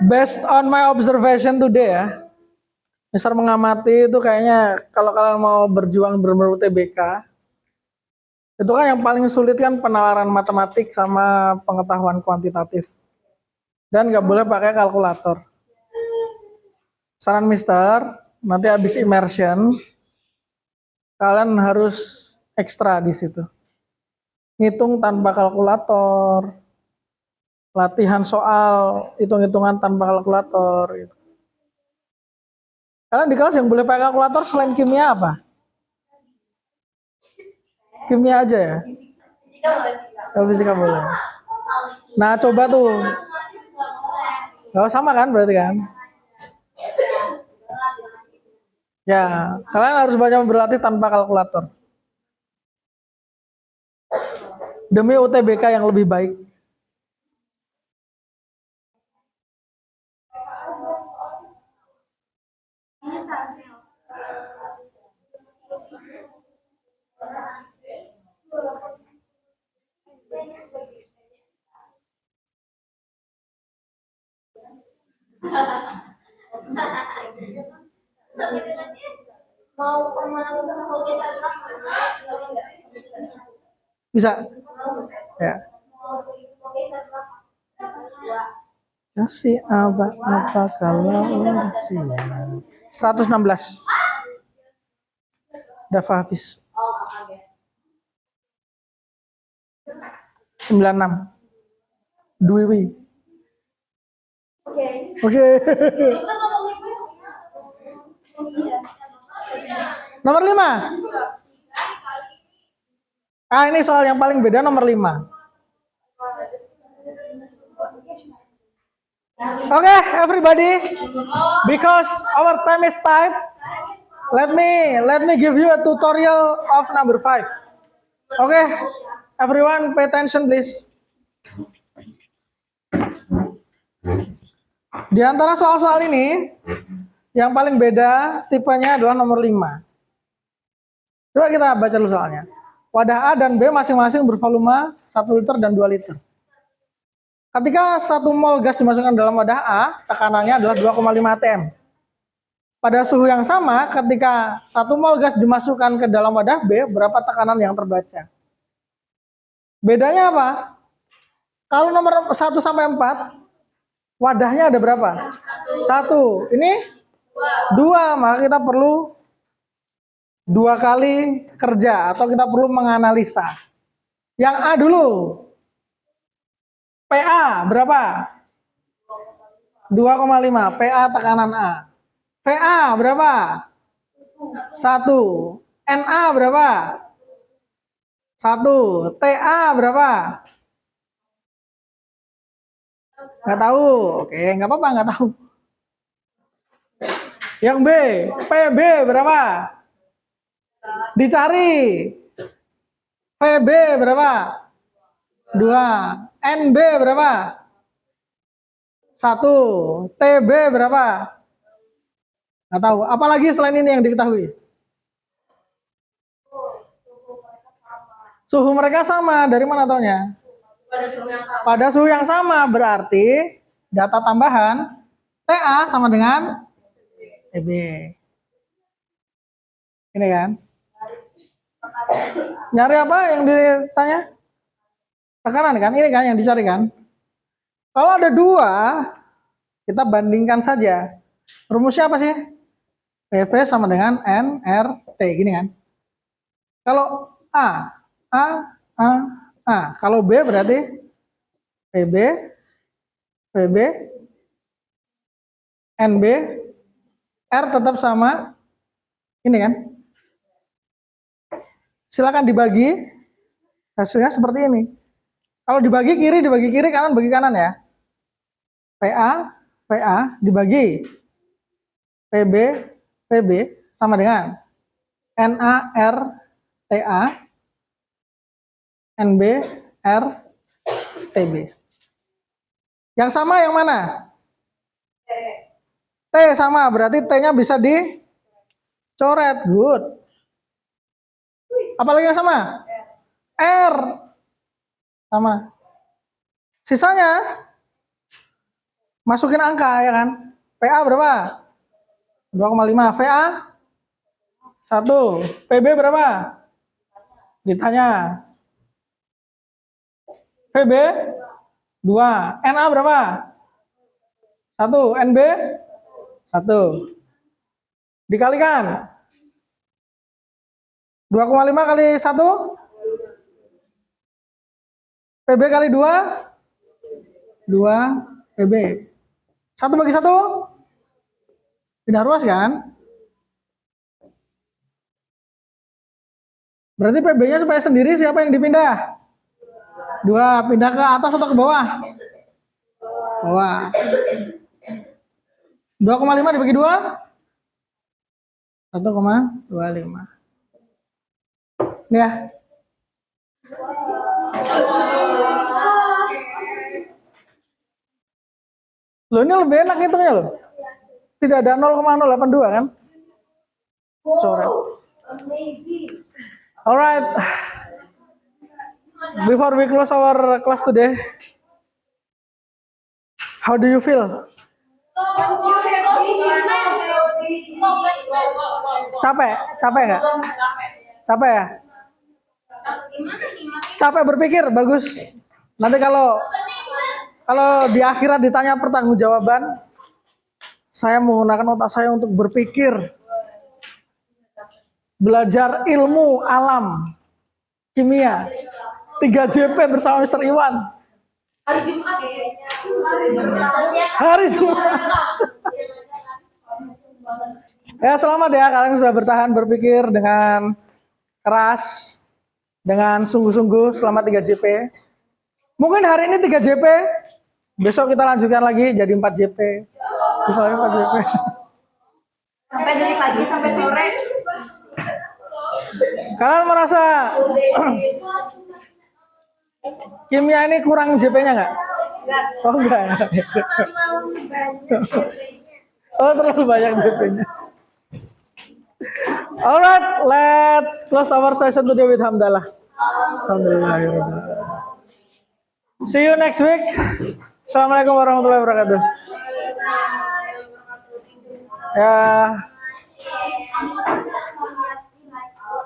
Based on my observation today ya, Mister mengamati itu kayaknya kalau kalian mau berjuang benar-benar UTBK, itu kan yang paling sulit kan penalaran matematik sama pengetahuan kuantitatif. Dan nggak boleh pakai kalkulator. Saran Mister, nanti habis immersion, kalian harus ekstra di situ. Ngitung tanpa kalkulator, latihan soal, hitung-hitungan tanpa kalkulator. Gitu. Kalian di kelas yang boleh pakai kalkulator selain kimia apa? Kimia aja ya? Fisika boleh. Oh, fisika boleh. Nah, coba tuh. Oh, sama kan berarti kan? Ya, kalian harus banyak berlatih tanpa kalkulator. Demi UTBK yang lebih baik. Mau kemana mau kita berapa? Enggak. Bisa? Ya. Mau kita berapa? Dua. Kasih apa kalau udah siap. 116. Dafa Hafiz. Oh, apa ya? 96. Dwi. Oke. Oke. Terus kan ngomong ibu. Iya. Nomor 5. Ah, ini soal yang paling beda nomor 5. Okay, everybody, because our time is tight, let me give you a tutorial of number 5. Okay, everyone pay attention please. Di antara soal-soal ini, yang paling beda tipenya adalah nomor 5. Coba kita baca dulu soalnya. Wadah A dan B masing-masing bervolume 1 liter dan 2 liter. Ketika 1 mol gas dimasukkan dalam wadah A, tekanannya adalah 2,5 atm. Pada suhu yang sama, ketika 1 mol gas dimasukkan ke dalam wadah B, berapa tekanan yang terbaca? Bedanya apa? Kalau nomor 1 sampai 4, wadahnya ada berapa? 1. Ini 2, maka kita perlu 2 kali kerja atau kita perlu menganalisa. Yang A dulu. PA berapa? 2,5. PA tekanan A. VA berapa? 1. NA berapa? 1. TA berapa? Nggak tahu. Oke, nggak apa-apa, nggak tahu. Yang B, PB berapa? Dicari. PB berapa? 2. NB berapa? 1. TB berapa? Nggak tahu. Apalagi selain ini yang diketahui? Suhu mereka sama. Dari mana taunya? Pada suhu yang sama. Berarti data tambahan TA sama dengan TB. Ini kan? Nyari apa yang ditanya? Tekanan kan? Ini kan yang dicari kan? Kalau ada 2, kita bandingkan saja. Rumusnya apa sih? PV sama dengan nRT, gini kan? Kalau A. Kalau B berarti PB, PB, NB, R tetap sama. Ini kan? Silakan dibagi. Hasilnya seperti ini. Kalau dibagi kiri, kanan bagi kanan ya. PA dibagi PB, PB sama dengan NARTA, NBRTB. Yang sama yang mana? T sama, berarti T-nya bisa dicoret. Good. Apalagi yang sama? R. Sama. Sisanya masukin angka ya kan. PA berapa? 2,5. VA 1. PB berapa? Ditanya. VB 2. NA berapa? 1. NB 1. Dikalikan 2,5 kali 1 PB kali 2 PB 1 bagi 1 pindah ruas kan? Berarti PB-nya supaya sendiri siapa yang dipindah? 2. Pindah ke atas atau ke bawah? Bawah. 2,5 dibagi 2? 1,25. Ini ya. Loh ini lebih enak hitungnya loh. Tidak ada 0,082 kan? Coret. Alright. Before we close our class today, how do you feel? Capek? Capek nggak? Capek ya? Capek berpikir, bagus. Nanti kalau di akhirat ditanya pertanggungjawaban, saya menggunakan otak saya untuk berpikir, belajar ilmu alam, kimia, 3 JP bersama Mr. Iwan. Hari Jumat. Ya selamat ya, kalian sudah bertahan berpikir dengan keras, dengan sungguh-sungguh selama 3 JP. Mungkin hari ini 3 JP, besok kita lanjutkan lagi jadi 4 JP. Misalnya 4 JP. Sampai dari pagi sampai sore. Kalian merasa kimia ini kurang JP-nya nggak? Oh enggak ya. Oh terlalu banyak JP-nya. Alright, let's close our session today with hamdalah. Alhamdulillah. See you next week. Assalamualaikum warahmatullahi wabarakatuh. Ya.